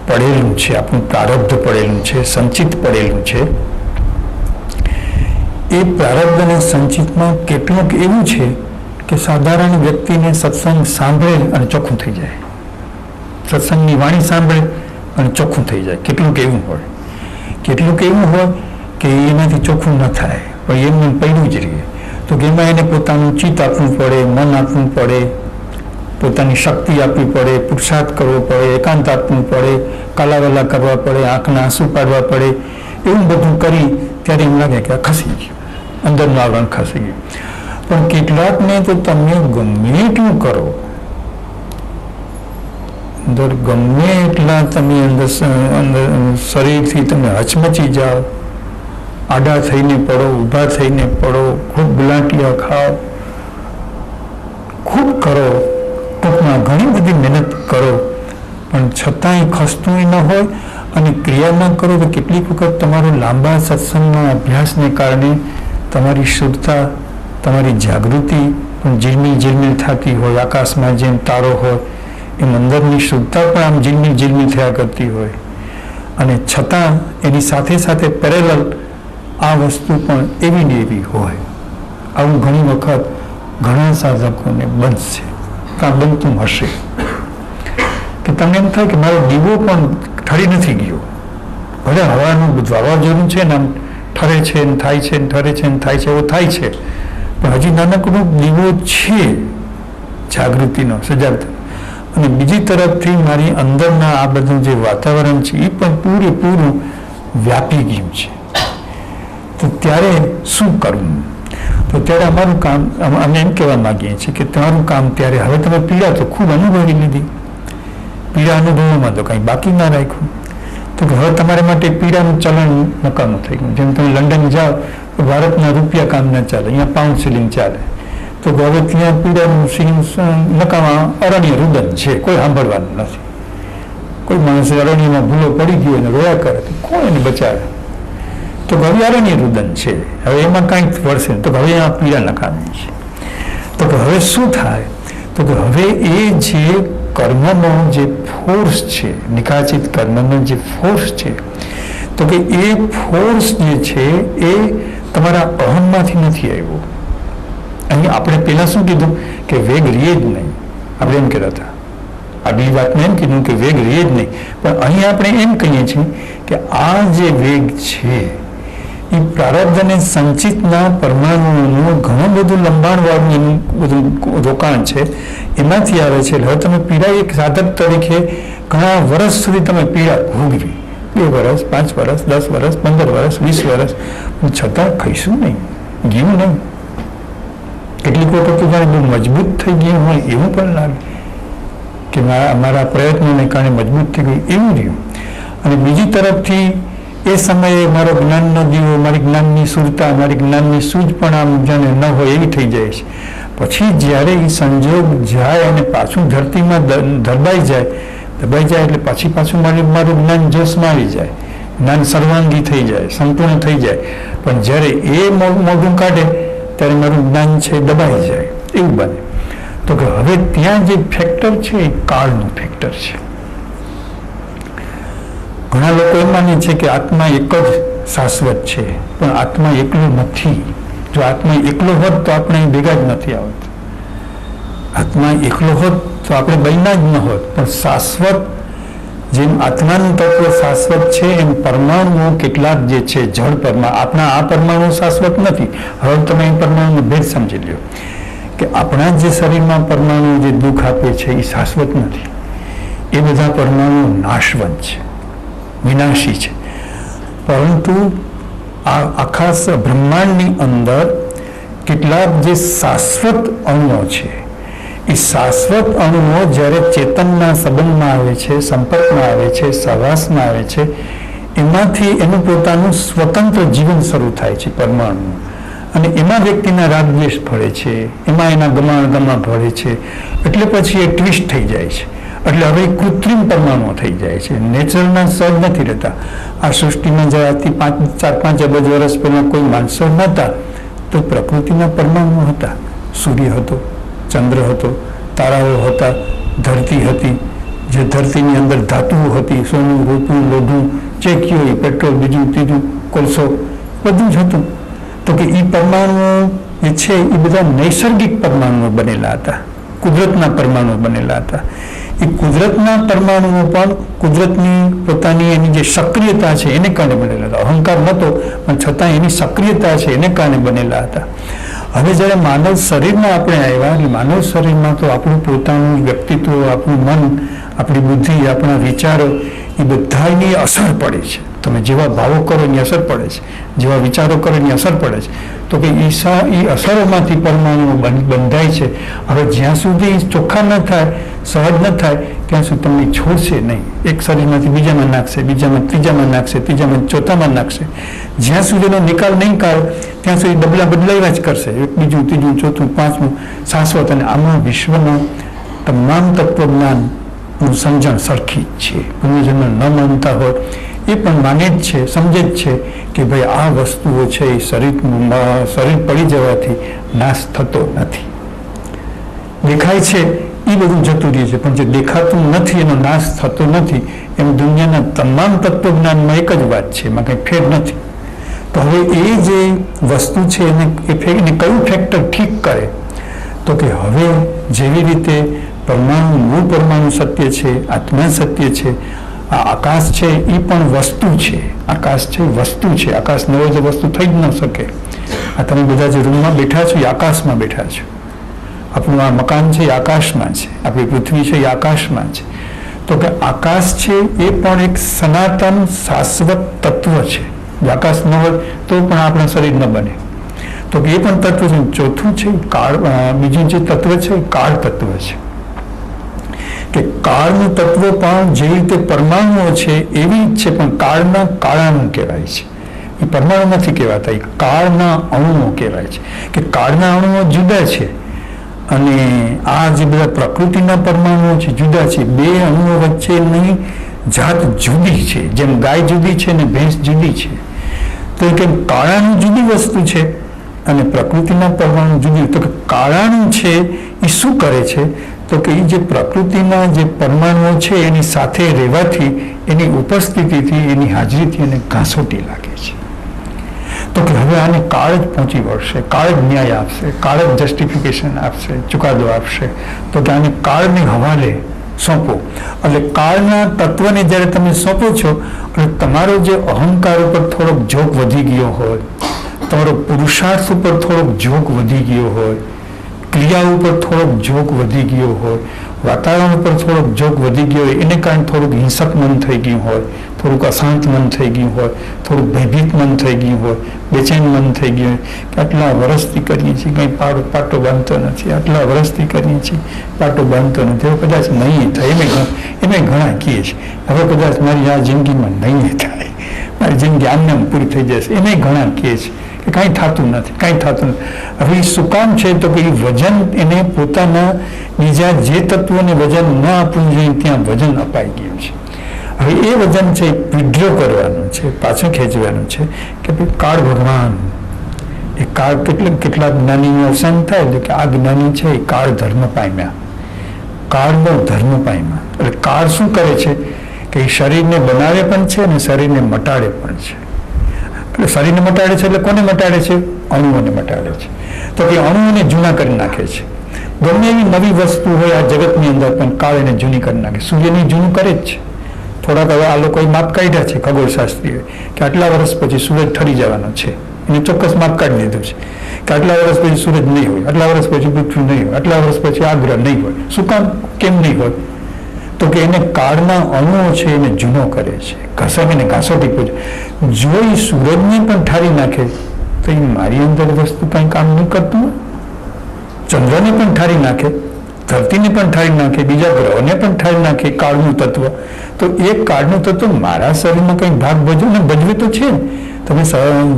પડેલું છે, આપણું પ્રારબ્ધ પડેલું છે, સંચિત પડેલું છે, એ પ્રારબ્ધ અને સંચિતમાં કેટલુંક એવું છે કે સાધારણ વ્યક્તિને સત્સંગ સાંભળે અને ચોખ્ખું થઈ જાય, સત્સંગની વાણી સાંભળે અને ચોખ્ખું થઈ જાય. કેટલુંક એવું હોય, કેટલુંક એવું હોય કે એનાથી ચોખ્ખું ન થાય, પણ એમને પડ્યું જ રહે. તો કે એમાં એને પોતાનું ચિત્ત આપવું પડે, મન આપવું પડે, પોતાની શક્તિ આપવી પડે, પુરુષાર્થ કરવો પડે, એકાંત આપવું પડે, કાલાવાલા કરવા પડે, આંખના આંસુ પાડવા પડે. એવું બધું કરી ત્યારે એમ લાગે કે આ ખસી ગયું, અંદરનું આવરણ ખસી ગયું. પણ કેટલાકને તો તમે ગમે એટલું કરો, અંદર ગમે એટલા તમે અંદર શરીરથી તમે હચમચી જાઓ, આડા થઈને પડો, ઊભા થઈને પડો, ખૂબ ગુલાટિયા ખાઓ, ખૂબ કરો, ટૂંકમાં ઘણી બધી મહેનત કરો, પણ છતાંય ખસતું ન હોય અને ક્રિયા ન કરો તો કેટલીક વખત તમારો લાંબા સત્સંગના અભ્યાસને કારણે તમારી શુદ્ધતા, તમારી જાગૃતિ પણ ઝીલમિલ થતી હોય, આકાશમાં જેમ તારો હોય એમ અંદરની શુદ્ધતા પણ આમ ઝીલમિલ થયા કરતી હોય, અને છતાં એની સાથે સાથે પેરેલલ આ વસ્તુ પણ એવી ને એવી હોય. આવું ઘણી વખત ઘણા સાધકોને બનશે, કાં બનતું હશે કે તમને એમ થાય કે મારો દીવો પણ ઠરી નથી ગયો. ભલે હવાનું વાવાઝોડું છે ને આમ ઠરે છે ને થાય છે ને ઠરે છે ને થાય છે, એવું થાય છે, પણ હજી નાનકડો દીવો છે જાગૃતિનો, સજાગતા. અને બીજી તરફથી મારી અંદરના આ બધું જે વાતાવરણ છે એ પણ પૂરેપૂરું વ્યાપી ગયું છે. તો ત્યારે શું કરવું? તો ત્યારે અમારું કામ, અમે એમ કહેવા માગીએ છીએ કે તમારું કામ ત્યારે, હવે તમે પીડા તો ખૂબ અનુભવી લીધી, પીડા અનુભવવામાં તો કંઈ બાકી ના રાખ્યું, તો કે હવે તમારા માટે પીડાનું ચલણ નકામું થઈ ગયું. જેમ તમે લંડન જાઓ તો ભારતના રૂપિયા કામ ના ચાલે, અહીંયા પાઉન્ડ સિલિંગ ચાલે, તો હવે ત્યાં પીડાનું સિલિંગ નકામા અરણ્ય રુદન છે, કોઈ સાંભળવાનું નથી. કોઈ માણસ અરણ્યમાં ભૂલો પડી ગયો અને રોયા કરે તો કોણ એને બચાવે? તો હવે અરણ્ય રુદન છે, હવે એમાં કાંઈક વળશે તો હવે આ પીડા નકામી છે. તો કે હવે શું થાય? તો કે હવે એ જે કર્મનો જે ફોર્સ છે, નિકાચિત કર્મનો જે ફોર્સ છે, તો કે એ ફોર્સ જે છે એ તમારા અહમમાંથી નથી આવ્યો. અહીં આપણે પહેલાં શું કીધું કે વેગ રીએ જ નહીં, આપણે એમ કહેતા હતા. આગલી વાતમાં એમ કીધું કે વેગ રીએ જ નહીં, પણ અહીં આપણે એમ કહીએ છીએ કે આ જે વેગ છે એ પ્રારબ્ધ અને સંચિતના પરમાણુઓનું ઘણું બધું લંબાણવાળું એનું બધું રોકાણ છે, એમાંથી આવે છે. હવે તમે પીડા એક સાધક તરીકે ઘણા વર્ષ સુધી તમે પીડા ભોગવી, 2 વર્ષ, 5 વર્ષ, 10 વર્ષ, 15 વર્ષ, 20 વર્ષ, છતાં ખાઈશું નહીં, ગયું નહીં. કેટલીક વખત તો જાણે બહુ મજબૂત થઈ ગયું હોય એવું પણ લાગે કે અમારા પ્રયત્નોને કારણે મજબૂત થઈ ગયું એવું રહ્યું. અને બીજી તરફથી એ સમયે મારો જ્ઞાનનો દીવો, મારી જ્ઞાનની સુરતા, મારી જ્ઞાનની સૂઝ પણ આમ જાણે ન હોય એવી થઈ જાય છે. પછી જ્યારે એ સંજોગ જાય અને પાછું ધરતીમાં દબાઈ જાય એટલે પાછું મારું જ્ઞાન જોશમાં આવી જાય, જ્ઞાન સર્વાંગી થઈ જાય, સંપૂર્ણ થઈ જાય. પણ જ્યારે એ મોઢું કાઢે ત્યારે મારું જ્ઞાન છે દબાઈ જાય, એવું બને. તો કે હવે ત્યાં જે ફેક્ટર છે એ કાળનું ફેક્ટર છે. ઘણા લોકો એમ માને છે કે આત્મા એક જ શાશ્વત છે, પણ આત્મા એકલો નથી. જો આત્મા એકલો હોત તો આપણે ભેગા જ નથી આવત. આત્મા એકલો હોત તો આપણે બન્યા જ ન હોત. પણ શાશ્વત, જેમ આત્માનું તત્વ શાશ્વત છે એમ પરમાણુઓ કેટલાક જે છે જળ પરમાણુ, આપણા આ પરમાણુ શાશ્વત નથી. હવે તમે એ પરમાણુનો ભેદ સમજી લ્યો કે આપણા જે શરીરમાં પરમાણુ જે દુઃખ આપે છે એ શાશ્વત નથી. એ બધા પરમાણુ નાશવંત છે, વિનાશી છે. પરંતુ આ આખા બ્રહ્માંડની અંદર કેટલાક જે શાશ્વત અણુઓ છે, એ શાશ્વત અણુઓ જ્યારે ચેતનના સંબંધમાં આવે છે, સંપર્કમાં આવે છે, સહવાસમાં આવે છે, એમાંથી એનું પોતાનું સ્વતંત્ર જીવન શરૂ થાય છે પરમાણુ. અને એમાં વ્યક્તિના રાગદ્વેષ ભળે છે, એમાં એના ગમા ભળે છે, એટલે પછી એ ટ્વિસ્ટ થઈ જાય છે. એટલે હવે કૃત્રિમ પરમાણુઓ થઈ જાય છે, નેચરના સહજ નથી રહેતા. આ સૃષ્ટિમાં જ્યાંથી 4-5 અબજ વર્ષ પહેલાં કોઈ માણસો નહોતા તો પ્રકૃતિના પરમાણુઓ હતા. સૂર્ય હતો, ચંદ્ર હતો, તારાઓ હતા, ધરતી હતી, જે ધરતીની અંદર ધાતુઓ હતી, સોનું, રૂપું, લોઢું, જે કયો, પેટ્રોલ, બીજું ત્રીજું, કોલસો, બધું જ હતું. તો કે એ પરમાણુઓ જે છે એ બધા નૈસર્ગિક પરમાણુઓ બનેલા હતા, કુદરતના પરમાણુઓ બનેલા હતા. એ કુદરતના પરમાણુઓ પણ કુદરતની પોતાની એની જે સક્રિયતા છે એને કારણે બનેલા હતા. અહંકાર નહોતો પણ છતાં એની સક્રિયતા છે એને કારણે બનેલા હતા. હવે જ્યારે માનવ શરીરમાં આપણે આવ્યા એટલે માનવ શરીરમાં તો આપણું પોતાનું વ્યક્તિત્વ, આપણું મન, આપણી બુદ્ધિ, આપણા વિચારો એ બધાની અસર પડે છે. તમે જેવા ભાવો કરો એની અસર પડે છે, જેવા વિચારો કરો એની અસર પડે છે. તો કે એ અસરોમાંથી પરમાણુઓ બંધાય છે. હવે જ્યાં સુધી ચોખ્ખા ન થાય, સહજ ન થાય ત્યાં સુધી તમને છોડશે નહીં. એક શરીરમાંથી બીજામાં નાખશે, બીજામાં ત્રીજામાં નાખશે, ત્રીજામાં ચોથામાં નાખશે. જ્યાં સુધીનો નિકાલ નહીં કાઢે ત્યાં સુધી ડબલા બદલાવ્યા જ કરશે. એક, બીજું, ત્રીજું, ચોથું, પાંચમું શાશ્વત. અને આમાં વિશ્વના તમામ તત્વજ્ઞાનનું સમજણ સરખી જ છે. પુનર્જન્મ ન માનતા હોય એ પણ માને જ છે, સમજે જ છે કે ભાઈ આ વસ્તુઓ છે એ શરીર પડી જવાથી નાશ થતો નથી. દેખાય છે એ બધું જતું રહે છે, પણ જે દેખાતું નથી એનો નાશ થતો નથી. એમ દુનિયાના તમામ તત્વજ્ઞાનમાં એક જ વાત છે, એમાં કંઈ ફેર નથી. તો હવે એ જે વસ્તુ છે એને કયું ફેક્ટર ઠીક કરે? તો કે હવે જેવી રીતે પરમાણુ, મૂળ પરમાણુ સત્ય છે, આત્મા સત્ય છે, આ આકાશ છે એ પણ વસ્તુ છે. આકાશ છે વસ્તુ છે. આકાશ ન હોય તો વસ્તુ થઈ જ ન શકે. આ તમે બધા જે રૂમમાં બેઠા છો એ આકાશમાં બેઠા છો. આપણું આ મકાન છે એ આકાશમાં છે, આપણી પૃથ્વી છે એ આકાશમાં છે. તો કે આકાશ છે એ પણ એક સનાતન શાશ્વત તત્વ છે. જો આકાશ ન હોય તો પણ આપણા શરીર ન બને. તો કે એ પણ તત્વ છે. ચોથું છે કાળ. બીજું જે તત્વ છે એ કાળ તત્વ છે. કે કાળનું તત્વ પણ જેવી રીતે પરમાણુઓ છે એવી જ છે, પણ કાળના કાળાણુ કહેવાય છે. એ પરમાણુ નથી કહેવાતા, એ કાળના અણુઓ કહેવાય છે. કે કાળના અણુઓ જુદા છે અને આ જે બધા પ્રકૃતિના પરમાણુઓ છે જુદા છે. બે અણુઓ વચ્ચેની જાત જુદી છે. જેમ ગાય જુદી છે ને ભેંસ જુદી છે, તો કે કાળાણુ જુદી વસ્તુ છે અને પ્રકૃતિના પરમાણુ જુદી. તો કે કાળાણુ છે એ શું કરે છે? તો કે એ જે પ્રકૃતિના જે પરમાણુઓ છે એની સાથે રહેવાથી, એની ઉપસ્થિતિથી, એની હાજરીથી એને ઘાસોટી લાગે છે. તો કે હવે આને કાળ જ પહોંચી વળશે, કાળ જ ન્યાય આપશે, કાળ જ જસ્ટિફિકેશન આપશે, ચુકાદો આપશે. તો કે આને કાળને હવાલે સોંપો. એટલે કાળના તત્વને જ્યારે તમે સોંપો છો એટલે તમારો જે અહંકાર ઉપર થોડોક ઝોક વધી ગયો હોય, તમારો પુરુષાર્થ ઉપર થોડોક ઝોક વધી ગયો હોય, ક્રિયા ઉપર થોડોક ઝોક વધી ગયો હોય, વાતાવરણ ઉપર થોડોક ઝોક વધી ગયો હોય, એને કારણે થોડુંક હિંસક મન થઈ ગયું હોય, થોડુંક અશાંત મન થઈ ગયું હોય, થોડુંક ભયભીત મન થઈ ગયું હોય, બેચેન મન થઈ ગયું હોય કે આટલા વર્ષથી કરીએ છીએ કંઈ પાટો બાંધતો નથી, આટલા વર્ષથી કરીએ છીએ પાટો બાંધતો નથી, હવે કદાચ નહીં થાય. એમે ઘણા કહે છે હવે કદાચ મારી આ જિંદગીમાં નહીં થાય, મારી જિંદગી આમને પૂરી થઈ જશે. એમે ઘણા કહે છે કે કાંઈ થતું નથી, કાંઈ થતું નથી. હવે એ શું કામ છે? તો કે એ વજન એને પોતાના બીજા જે તત્વોને વજન ન આપવું જોઈએ ત્યાં વજન અપાઈ ગયું છે. હવે એ વજન છે એ વિડ્રો કરવાનું છે, પાછું ખેંચવાનું છે કે ભાઈ કાળ ભગવાન એ કાળ કેટલા જ્ઞાનીનું અવસાન થાય એટલે કે આ જ્ઞાની છે એ કાળ ધર્મ પામ્યા, કાળનો ધર્મ પામ્યા. એટલે કાળ શું કરે છે કે એ શરીરને બનાવે પણ છે અને શરીરને મટાડે પણ છે. એટલે શરીરને મટાડે છે એટલે કોને મટાડે છે? અણુઓને મટાડે છે. તો કે અણુઓને જૂના કરી નાખે છે. ગમે એવી નવી વસ્તુ હોય આ જગતની અંદર પણ કાળ એને જૂની કરી નાખે. સૂર્યની જૂનું કરે જ છે. થોડાક હવે આ લોકોએ માપ કાઢ્યા છે ખગોળશાસ્ત્રીઓએ કે આટલા વર્ષ પછી સૂરજ ઠરી જવાનો છે. એને ચોક્કસ માપ કાઢી દીધું છે કે આટલા વર્ષ પછી સૂરજ નહીં હોય, આટલા વર્ષ પછી પૃથ્વી નહીં હોય, આટલા વર્ષ પછી આ ગ્રહ નહીં હોય. શું કામ? કેમ નહીં હોય? તો કે એને કાળના અણુઓ છે એને જૂનો કરે છે, ઘસાવીને ઘાસોટી પૂછે. જો એ સૂરજને પણ ઠારી નાખે તો એ મારી અંદર વસ્તુ કંઈ કામ નહીં કરતું. ચંદ્રને પણ ઠારી નાખે, ધરતીને પણ ઠારી નાખે, બીજા ગ્રહોને પણ ઠારી નાખે કાળનું તત્વ. તો એ કાળનું તત્વ મારા શરીરમાં કંઈક ભાગ ભજવે ને ભજવે તો છે. તમે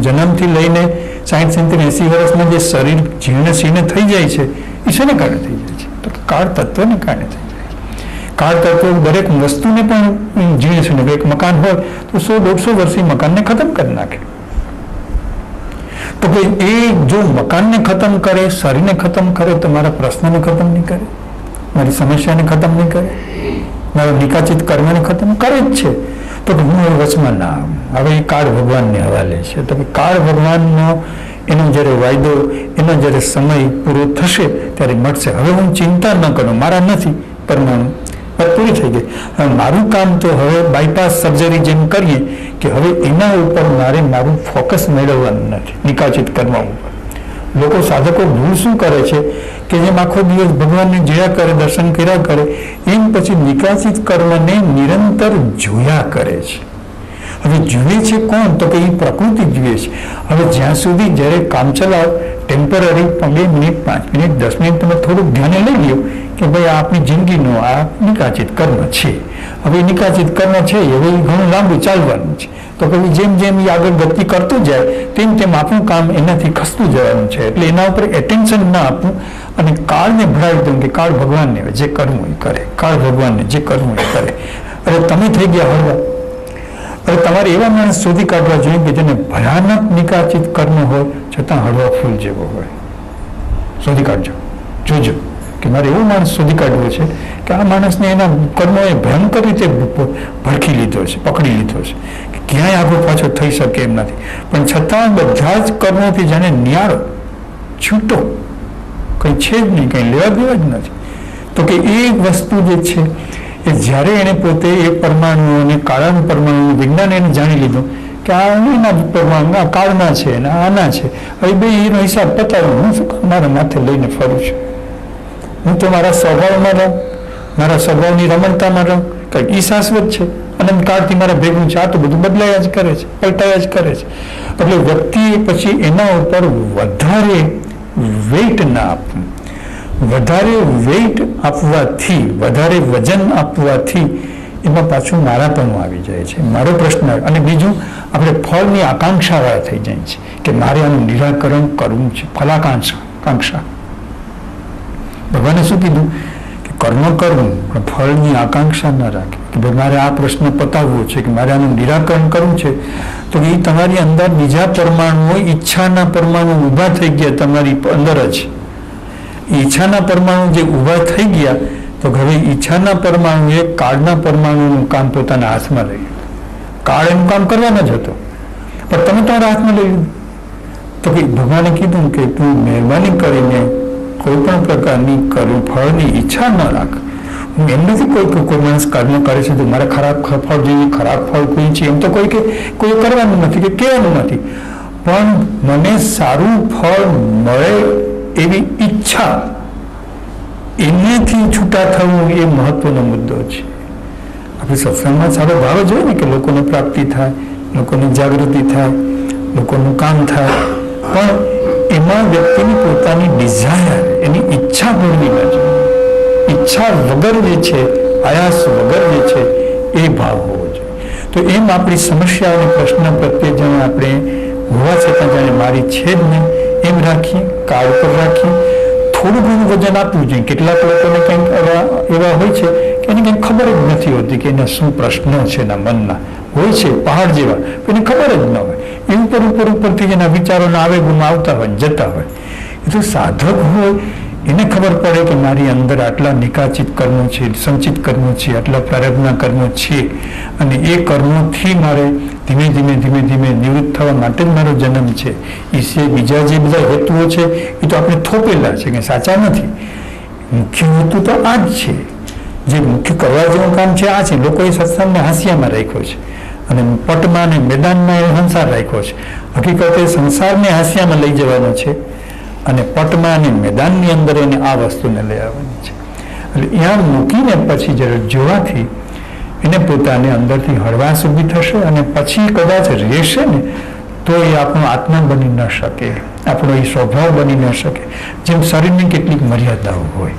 જન્મથી લઈને 60, 70, 80 વર્ષમાં જે શરીર જીર્ણ શીર્ણ થઈ જાય છે એ શેને કારણે થઈ જાય છે? તો કાળ તત્વને કારણે થઈ જાય છે. કાળ તત્વ દરેક વસ્તુને પણ જીર્ણ શીર્ણ, એક મકાન હોય તો 100-150 વર્ષે મકાનને ખતમ કરી નાખે. તો કે એ જો મકાનને ખતમ કરે, શરીરને ખતમ કરે તો મારા પ્રશ્નને ખતમ નહીં કરે, મારી સમસ્યાને ખતમ નહીં કરે, મારા નિકાચિત કર્મને ખતમ કરે જ છે. તો કે હું હવે વચમાં ના આવું. હવે એ કાળ ભગવાનને હવાલે છે. તો કે કાળ ભગવાનનો એનો જ્યારે વાયદો, એનો જ્યારે સમય પૂરો થશે ત્યારે મળશે. હવે હું ચિંતા ન કરું, મારા નથી પરમાણુ, વાત પૂરી થઈ ગઈ. હવે મારું કામ તો હવે બાયપાસ સર્જરી જેમ કરીએ કે હવે એના ઉપર મારે મારું ફોકસ મેળવવાનું નથી, નિકાચિત કર્મ ઉપર. લોકો સાધકો ભૂલ શું કરે છે કે જેમ આખો દિવસ ભગવાનને જોયા કરે, દર્શન કર્યા કરે, એમ પછી નિકાચિત કર્મને નિરંતર જોયા કરે છે. હવે જુએ છે કોણ? તો કે એ પ્રકૃતિ જુએ છે. હવે જ્યાં સુધી જ્યારે કામચલાઉ ટેમ્પરરી 2 મિનિટ, 5 મિનિટ, 10 મિનિટ તમે થોડુંક ધ્યાને લઈ લ્યો કે ભાઈ આ આપણી જિંદગીનું આ નિકાચિત કર્મ છે. હવે નિકાચિત કર્મ છે હવે ઘણું લાંબુ ચાલવાનું છે. તો પછી જેમ જેમ એ આગળ ગતિ કરતું જાય તેમ તેમ આપણું કામ એનાથી ખસતું જવાનું છે. એટલે એના ઉપર એટેન્શન ના આપવું અને કાળને ભરાવી દઉં કે કાળ ભગવાનને જે કરવું એ કરે, કાળ ભગવાનને જે કરવું એ કરે. અરે તમે થઈ ગયા હળવા. હવે તમારે એવા માણસ શોધી કાઢવા જોઈએ કે જેને ભયાનક નિકાચિત કર્મ હોય છતાં હળવા ફૂલ જેવો હોય. શોધી કાઢજો, જોજો કે મારે એવો માણસ શોધી કાઢવો છે કે આ માણસને એના કર્મોએ ભયંકર રીતે ભડકી લીધો છે, પકડી લીધો છે, કે ક્યાંય આગળ પાછો થઈ શકે એમ નથી, પણ છતાં બધા જ કર્મોથી જાણે નિયાળો, છૂટો, કંઈ છે જ નહીં, કંઈ લેવા દેવા જ નથી. તો કે એ વસ્તુ જે છે એ જ્યારે એને પોતે એ પરમાણુઓને, કાળાનું પરમાણુ વિજ્ઞાન એને જાણી લીધું કે આ એના પરમાણુ આ કાળના છે અને આના છે, હવે બે એનો હિસાબ પતાવ્યો. હું શું મારા માથે લઈને ફરું છું? હું તો મારા સ્વભાવમાં રહું, મારા સ્વભાવની રમણતામાં રહું, કંઈક ઈ શાશ્વત છે, અનંતકાળથી મારા ભેગું છે, આ તો બધું બદલાયા જ કરે છે, પલટાયા જ કરે છે. એટલે વ્યક્તિએ પછી એના ઉપર વધારે વેઇટ ના આપવું. વધારે વેઇટ આપવાથી, વધારે વજન આપવાથી એમાં પાછું મારાપણું આવી જાય છે, મારો પ્રશ્ન. અને બીજું, આપણે ફળની આકાંક્ષાવાળા થઈ જાય છે કે મારે આનું નિરાકરણ કરવું છે, ફલાકાંક્ષા. ભગવાને શું કીધું કે કર્મ કરવું પણ ફળની આકાંક્ષા ન રાખે, કે ભાઈ મારે આ પ્રશ્ન પતાવવો છે, કે મારે આનું નિરાકરણ કરવું છે. તો એ તમારી અંદર બીજા પરમાણુઓ, ઈચ્છાના પરમાણુ ઊભા થઈ ગયા તમારી અંદર જ. ઈચ્છાના પરમાણુ જે ઊભા થઈ ગયા તો હવે ઈચ્છાના પરમાણુએ કાળના પરમાણુનું કામ પોતાના હાથમાં લઈ લીધું. કાળ એનું કામ કરવાનો જ હતો પણ તમે તમારા હાથમાં લઈ લીધું. તો કે ભગવાને કીધું કે તું મહેરબાની કરીને કોઈ પણ પ્રકારની ફળની ઈચ્છા ન રાખ. હું એમ નથી કોઈ માણસ કર્મ કરે છે તો મારે ખરાબ ફળ જોઈએ, ખરાબ ફળ કોઈ છે એમ તો કોઈ કરવાનું નથી કે કહેવાનું નથી, પણ મને સારું ફળ મળે એવી ઈચ્છા, એનાથી છૂટા થવું એ મહત્વનો મુદ્દો છે. આપણે સત્સંગમાં સારો ભાવ જોઈએ ને કે લોકોને પ્રાપ્તિ થાય, લોકોની જાગૃતિ થાય, લોકોનું કામ થાય, પણ એમાં વ્યક્તિની પોતાની ડિઝાયર, એની ઈચ્છા ભૂલવી ન જોઈએ. ઈચ્છા વગર જે છે, આયાસ વગર જે છે એ ભાવ હોવો જોઈએ. તો એમ આપણી સમસ્યા અને પ્રશ્ન પ્રત્યે જાણે આપણે હોવા છતાં જાણે મારી છે જ નહીં એમ રાખીએ, કાળ પર રાખીએ. થોડું ઘણું વજન આપવું જોઈએ. કેટલાક લોકોને કંઈક એવા હોય છે કે એને કંઈક ખબર જ નથી હોતી કે એના શું પ્રશ્નો છે એના મનના, હોય છે પહાડ જેવા, એને ખબર જ ન હોય. એ ઉપરથી એના વિચારોના આવેગોમાં આવતા હોય, જતા હોય. એ તો સાધક હોય એને ખબર પડે કે મારી અંદર આટલા નિકાચિત કર્મો છે, સંચિત કર્મો છે, આટલા પ્રારબ્ધના કર્મો છે, અને એ કર્મોથી મારે ધીમે ધીમે નિવૃત્ત થવા માટે જ મારો જન્મ છે. એ સિવાય બીજા જે બધા હેતુઓ છે એ તો આપણે થોપેલા છે કે સાચા નથી. મુખ્ય હેતુ તો આ જ છે, જે મુખ્ય કરવા જેવું કામ છે આ છે. લોકોએ સત્સંગને હાંસિયામાં રાખ્યો છે અને પટમાં અને મેદાનમાં એ સંસાર રાખ્યો છે. હકીકતે સંસારને હાંસિયામાં લઈ જવાનો છે અને પટમાં અને મેદાનની અંદર એને આ વસ્તુને લઈ આવવાની છે. એટલે ત્યાં મૂકીને પછી જ્યારે જોવાથી એને પોતાને અંદરથી હળવાશ ઊભી થશે અને પછી કદાચ રહેશે ને તો એ આપણો આત્મા બની ન શકે, આપણો એ સ્વભાવ બની ન શકે. જેમ શરીરની કેટલીક મર્યાદાઓ હોય,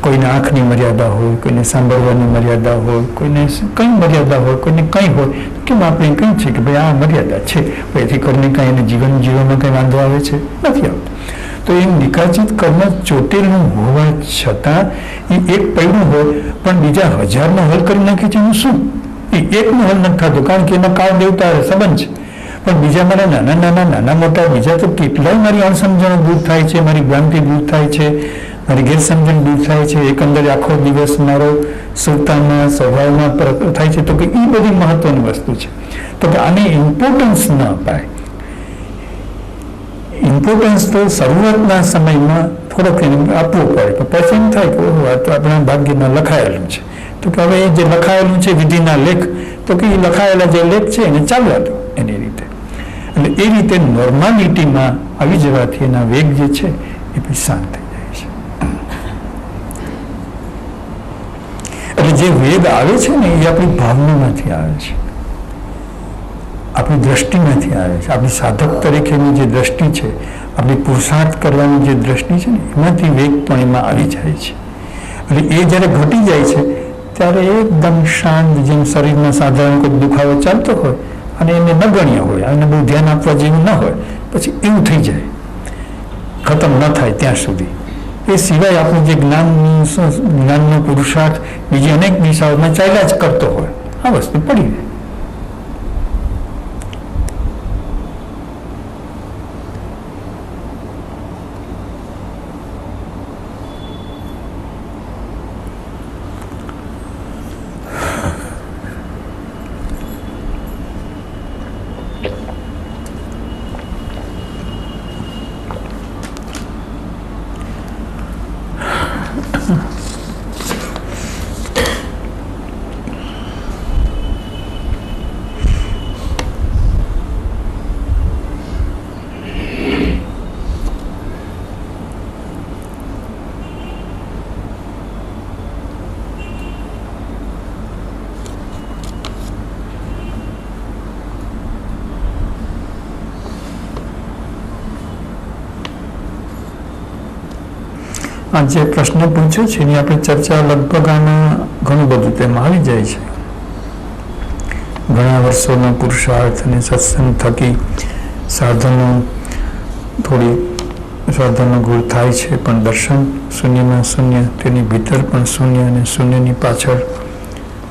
કોઈને આંખની મર્યાદા હોય, કોઈને સાંભળવાની મર્યાદા હોય, કોઈને કંઈ મર્યાદા હોય, કોઈને કંઈ હોય, કેમ આપણે કંઈ છે કે ભાઈ આ મર્યાદા છે, એથી કરીને કંઈ એને જીવન જીવવામાં કંઈ વાંધો આવે છે? નથી આવતો. તો એમ નિકાચિત કર્મ ચોટેલું હોવા છતાં એ એક પૈડું હોય પણ બીજા 1000નો હલ કરી નાખે છે. એનું શું? એ એકનો હલ નથી થતો, કારણ કે એના કાળ દેવતા સંબંધ છે. પણ બીજા મારા નાના મોટા બીજા તો કેટલાય મારી અણસમજણો દૂર થાય છે, મારી ભ્રાંતિ દૂર થાય છે, મારી ગેરસમજણ દૂર થાય છે. એકંદરે આખો દિવસ મારો સત્તામાં સ્વભાવમાં થાય છે. તો કે એ બધી મહત્વની વસ્તુ છે. તો કે આને ઇમ્પોર્ટન્સ ન અપાય. ઇમ્પોર્ટન્સ તો શરૂઆતના સમયમાં થોડોક એને આપવો પડે, પણ પછી એમ થાય કે ઓહો, આ તો આપણા ભાગ્યમાં લખાયેલું છે. તો કે હવે એ જે લખાયેલું છે વિધિના લેખ, તો કે એ લખાયેલા જે લેખ છે એને ચાલવા દો એની રીતે. એટલે એ રીતે નોર્માલિટીમાં આવી જવાથી એના વેગ જે છે એ પછી શાંત થઈ જાય છે. એટલે જે વેગ આવે છે ને એ આપણી ભાવનામાંથી આવે છે, આપણી દ્રષ્ટિમાંથી આવે છે. આપણી સાધક તરીકેની જે દ્રષ્ટિ છે, આપણી પુરુષાર્થ કરવાની જે દ્રષ્ટિ છે ને, એમાંથી વેગ પણ એમાં આવી જાય છે. એટલે એ જ્યારે ઘટી જાય છે ત્યારે એકદમ શાંત, જેમ શરીરમાં સાધારણ કોઈ દુખાવો ચાલતો હોય અને એને નગણ્ય હોય, અને બહુ ધ્યાન આપવા જેવું ન હોય, પછી એવું થઈ જાય, ખતમ ન થાય ત્યાં સુધી. એ સિવાય આપણું જે જ્ઞાનનો પુરુષાર્થ બીજી અનેક દિશાઓમાં ચાલ્યા જ કરતો હોય, આ વસ્તુ પડી જાય. આ જે પ્રશ્ન પૂછ્યો છે એની આપણે ચર્ચા લગભગ આમાં ઘણું બધું તેમાં આવી જાય છે. ઘણા વર્ષોનો પુરુષાર્થ અને સત્સંગ થકી સાધનો ગુણ થાય છે, પણ દર્શન શૂન્યમાં શૂન્ય, તેની ભીતર પણ શૂન્ય, અને શૂન્યની પાછળ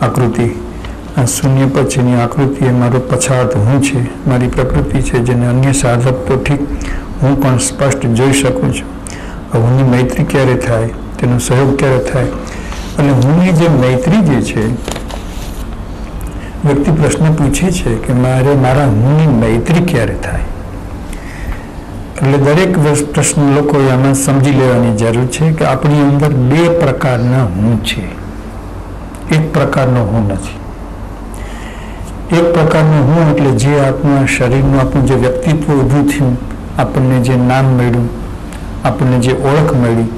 આકૃતિ. આ શૂન્ય પછીની આકૃતિ એ મારો પછાત હું છે, મારી પ્રકૃતિ છે, જેને અન્ય સાધક તો ઠીક, હું પણ સ્પષ્ટ જોઈ શકું છું. હુંની મૈત્રી ક્યારે થાય, તેનો સહયોગ ક્યારે થાય? અને હુંની જે મૈત્રી જે છે, વ્યક્તિ પ્રશ્ન પૂછે છે કે મારા હુંની મૈત્રી ક્યારે થાય? એટલે દરેક પ્રશ્ન લોકોએ આમાં સમજી લેવાની જરૂર છે કે આપણી અંદર બે પ્રકારના હું છે, એક પ્રકારનો હું નથી. એક પ્રકારનો હું એટલે જે આપણું શરીરનું આપણું જે વ્યક્તિત્વ ઊભું થયું, આપણને જે નામ મળ્યું, આપણને જે ઓળખ મળી,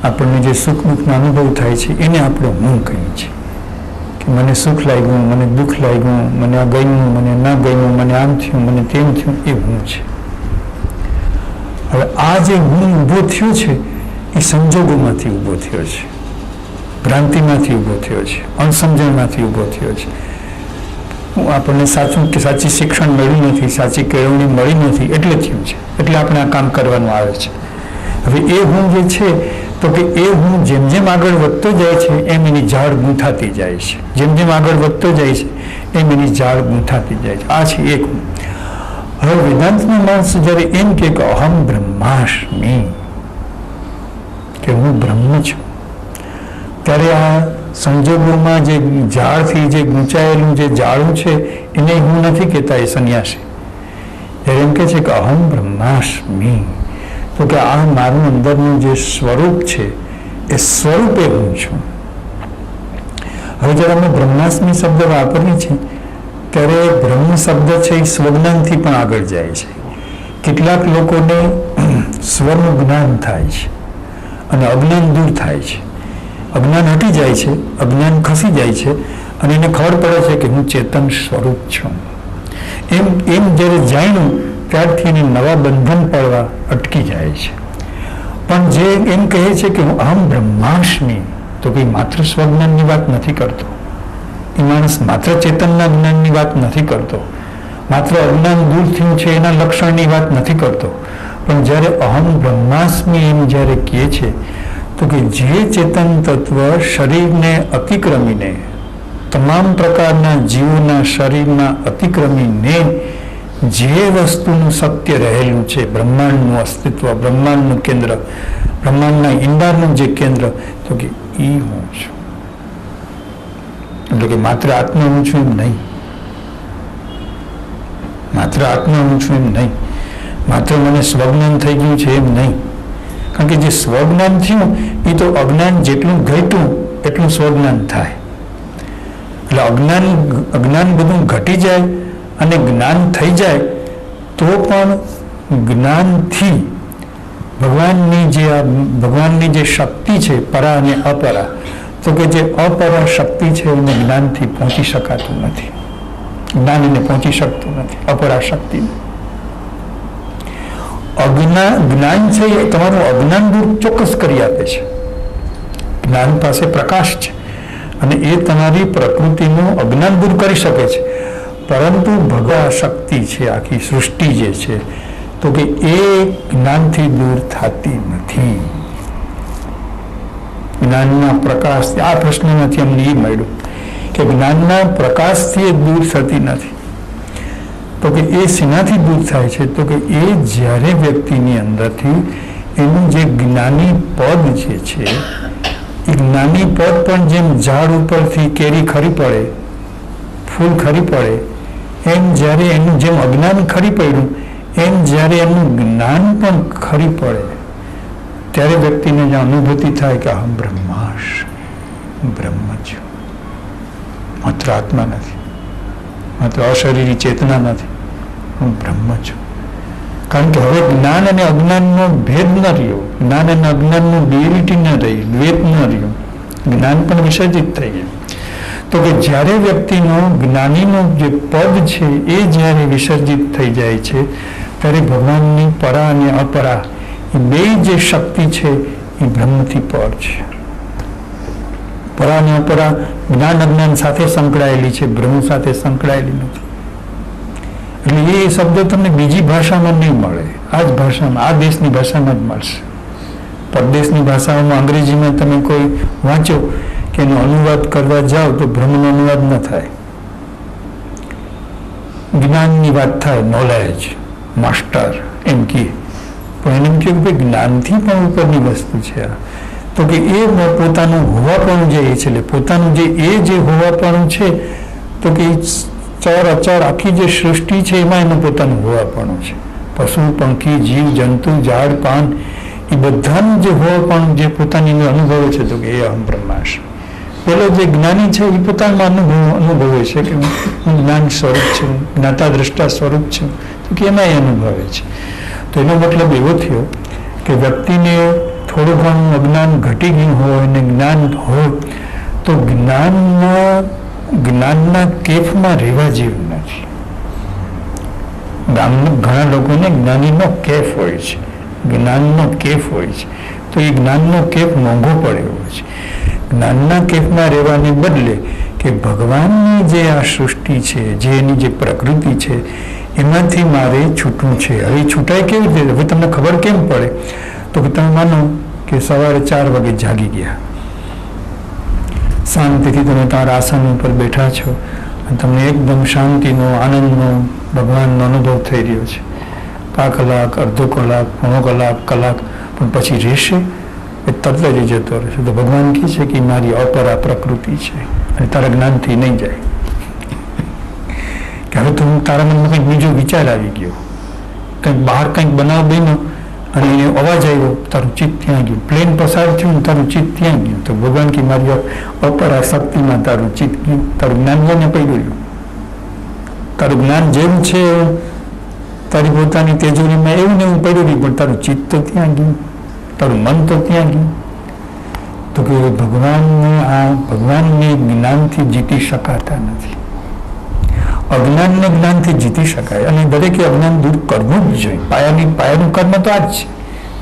આપણને જે સુખ દુઃખનો અનુભવ થાય છે, એને આપણે હું કહીએ છીએ. કે મને સુખ લાગ્યું, મને દુઃખ લાગ્યું, મને આ ગમ્યું, મને ન ગમ્યું, મને આમ થયું, મને તેમ થયું, એ હું છે. હવે આ જે હું ઊભો થયો છે એ સંજોગોમાંથી ઊભો થયો છે, ભ્રાંતિમાંથી ઊભો થયો છે, અણસમજણમાંથી ઊભો થયો છે. આપણને સાચું કે સાચી શિક્ષણ મળ્યું નથી, સાચી કેળવણી મળી નથી, એટલે થયું છે, એટલે આપણે આ કામ કરવાનું આવે છે. હવે એ હું જે છે, તો કે એ હું જેમ જેમ આગળ વધતો જાય છે એમ એની ઝાડ ગૂંથાતી જાય છે, જેમ જેમ આગળ વધતો જાય છે એમ એની ઝાડ ગૂંથાતી જાય છે. આ છે એક હું. હવે વેદાંતનો માણસ જ્યારે એમ કે અહમ બ્રહ્માસ્મિ, કે હું બ્રહ્મ છું, ત્યારે આ સંજોગોમાં જે ઝાડથી જે ગૂંચાયેલું જે ઝાડું છે એને હું નથી કહેતા એ સંન્યાસી. જ્યારે એમ કે છે કે અહમ બ્રહ્માસ્મિ, તો કે આ મારું અંદરનું જે સ્વરૂપ છે એ સ્વરૂપે હું છું. હવે જ્યારે અમે બ્રહ્માસ્મિ શબ્દ વાપરીએ છીએ ત્યારે બ્રહ્મ શબ્દ છે એ સ્વજ્ઞાનથી પણ આગળ જાય છે. કેટલાક લોકોને સ્વનું જ્ઞાન થાય છે અને અજ્ઞાન દૂર થાય છે, અજ્ઞાન હટી જાય છે, અજ્ઞાન ખસી જાય છે, અને એને ખબર પડે છે કે હું ચેતન સ્વરૂપ છું. એમ જ્યારે જાણ્યું ત્યારથી એને નવા બંધન પડવા અટકી જાય છે. પણ જે એમ કહે છે કે હું અહમ બ્રહ્માસ્મિ, તો કંઈ માત્ર સ્વજ્ઞાનની વાત નથી કરતો. એ માણસ માત્ર ચેતનના જ્ઞાનની વાત નથી કરતો, માત્ર અજ્ઞાન દૂર થયું છે એના લક્ષણની વાત નથી કરતો. પણ જ્યારે અહમ બ્રહ્માસ્મિ એમ જ્યારે કહે છે, તો કે જે ચેતન તત્વ શરીરને અતિક્રમીને, તમામ પ્રકારના જીવોના શરીરમાં અતિક્રમીને જે વસ્તુનું સત્ય રહેલું છે, બ્રહ્માંડનું અસ્તિત્વ, બ્રહ્માંડનું કેન્દ્ર, બ્રહ્માંડના ઈંડાનું જે કેન્દ્ર, તો કે એ હું છું. એટલે કે માત્ર આત્મા હું છું એમ નહીં, માત્ર આત્મા હું છું એમ નહીં. માત્ર મને સ્વજ્ઞાન થઈ ગયું છે એમ નહીં. કારણ કે જે સ્વજ્ઞાન થયું એ તો અજ્ઞાન જેટલું ઘટ્યું એટલું સ્વજ્ઞાન થાય. એટલે અજ્ઞાન બધું ઘટી જાય અને જ્ઞાન થઈ જાય તો પણ જ્ઞાનથી ભગવાનની જે શક્તિ છે પરા અને અપરા, તો કે જે અપરા શક્તિ છે એને જ્ઞાનથી પહોંચી શકાતું નથી. જ્ઞાન એને પહોંચી શકતું નથી અપરા શક્તિ. જ્ઞાન છે એ તમારું અજ્ઞાન દૂર ચોક્કસ કરી આપે છે. જ્ઞાન પાસે પ્રકાશ છે અને એ તમારી પ્રકૃતિનું અજ્ઞાન દૂર કરી શકે છે. પરંતુ ભગવા શક્તિ છે આખી સૃષ્ટિ જે છે તો કે એ જ્ઞાનથી દૂર થતી નથી. જ્ઞાનના પ્રકાશ, આ પ્રશ્નમાંથી અમને એ મળ્યું કે જ્ઞાનના પ્રકાશથી એ દૂર થતી નથી. તો કે એ શેનાથી દૂર થાય છે? તો કે એ જ્યારે વ્યક્તિની અંદરથી એનું જે જ્ઞાની પદ જે છે એ જ્ઞાની પદ પણ જેમ ઝાડ ઉપરથી કેરી ખરી પડે, ફૂલ ખરી પડે, એમ જ્યારે એનું જેમ અજ્ઞાન ખરી પડ્યું એમ જ્યારે એનું જ્ઞાન પણ ખરી પડે ત્યારે વ્યક્તિને જે અનુભૂતિ થાય કે અહમ બ્રહ્માસ્મિ, બ્રહ્મ છું, માત્ર આત્મા નથી, માત્ર અશરીરી ચેતના નથી, હું બ્રહ્મ છું. કારણ કે હવે જ્ઞાન અને અજ્ઞાનનો ભેદ ન રહ્યો, જ્ઞાન અને અજ્ઞાનનું ડ્યુઅલિટી ન રહી, દ્વૈત ન રહ્યું, જ્ઞાન પણ વિસર્જિત થઈ ગયું. તો કે જ્યારે વ્યક્તિનું જ્ઞાનીનું જે પદ છે એ જ્યારે વિસર્જિત થઈ જાય છે ત્યારે ભગવાનની પરા અને અપરા એ બે જે શક્તિ છે એ બ્રહ્મથી પર છે. પરા અને અપરા જ્ઞાન અજ્ઞાન સાથે સંકળાયેલી છે, બ્રહ્મ સાથે સંકળાયેલી નથી. એટલે એ શબ્દો તમને બીજી ભાષામાં નહીં મળે, આ જ ભાષામાં, આ દેશની ભાષામાં જ મળશે. પરદેશની ભાષાઓમાં, અંગ્રેજીમાં તમે કોઈ વાંચો કે એનો અનુવાદ કરવા જાઓ તો બ્રહ્મનો અનુવાદ ન થાય. જ્ઞાનની વાત થાય, નોલેજ, માસ્ટર એમ કહે, પણ એને એમ કહ્યું કે જ્ઞાનથી પણ ઉપરની વસ્તુ છે આ. તો કે એ પોતાનું હોવાપણું જે એ છે, એટલે પોતાનું જે હોવાપણું છે તો કે ચર અચર આખી જે સૃષ્ટિ છે એમાં એનું પોતાનું હોવાપણું છે. પશુ પંખી જીવ જંતુ ઝાડ પાન એ બધાનું જે હોવાપણું જે પોતાની અંદર અનુભવે છે તો કે એ અહમ બ્રહ્માસ્મિ. પેલો જે જ્ઞાની છે એ પોતામાં અનુભવે છે કે હું જ્ઞાન સ્વરૂપ છું, જ્ઞાતા દ્રષ્ટા સ્વરૂપ છું, તો કે એમાં એ અનુભવે છે. તો એનો મતલબ એવો થયો કે વ્યક્તિને થોડું ઘણું અજ્ઞાન ઘટી ગયું હોય અને જ્ઞાન હોય તો જ્ઞાનના કેફમાં રહેવા જેવું નથી. ઘણા લોકોને જ્ઞાનીનો કેફ હોય છે, જ્ઞાનનો કેફ હોય છે, તો એ જ્ઞાનનો કેફ મોંઘો પડે એવો છે. જ્ઞાનના કેફમાં રહેવાને બદલે કે ભગવાનની જે આ સૃષ્ટિ છે, જે એની જે પ્રકૃતિ છે એમાંથી મારે છૂટવું છે. હવે છૂટાય કેવી રીતે? હવે તમને ખબર કેમ પડે? તો કે તમે માનો કે સવારે 4 વાગે જાગી ગયા, શાંતિથી તમે તમારા આસન ઉપર બેઠા છો અને તમને એકદમ શાંતિનો, આનંદનો, ભગવાનનો અનુભવ થઈ રહ્યો છે. 5 કલાક, અડધો કલાક, પોણો કલાક, કલાક, પણ પછી રહેશે એ તરત જ જતો રહેશે. તો ભગવાન કહે છે કે મારી અપરા પ્રકૃતિ છે અને તારા જ્ઞાનથી નહીં જાય. કે હવે તો તારા મનમાં કંઈક બીજો વિચાર આવી ગયો, કંઈક બહાર કંઈક બનાવ બન્યો અને એને અવાજ આવ્યો, તારું ચિત્ત ત્યાં ગયું, પ્લેન પસાર થયું ને તારું ચિત્ત ત્યાં ગયું. તો ભગવાન કે મારી અપરા શક્તિમાં તારું ચિત્ત ગયું, તારું જ્ઞાન જેને પડ્યું, તારું જ્ઞાન જેમ છે તારી પોતાની તેજોરીમાં એવું ને એવું પડ્યું નહીં, પણ તારું ચિત્ત તો ત્યાં ગયું, તારું મન તો ત્યાં ગયું. તો કે ભગવાનને જ્ઞાનથી જીતી શકાતા નથી. અજ્ઞાનને જ્ઞાનથી જીતી શકાય અને દરેકે અજ્ઞાન દૂર કરવું જ જોઈએ. પાયાનું કર્મ તો આ જ છે,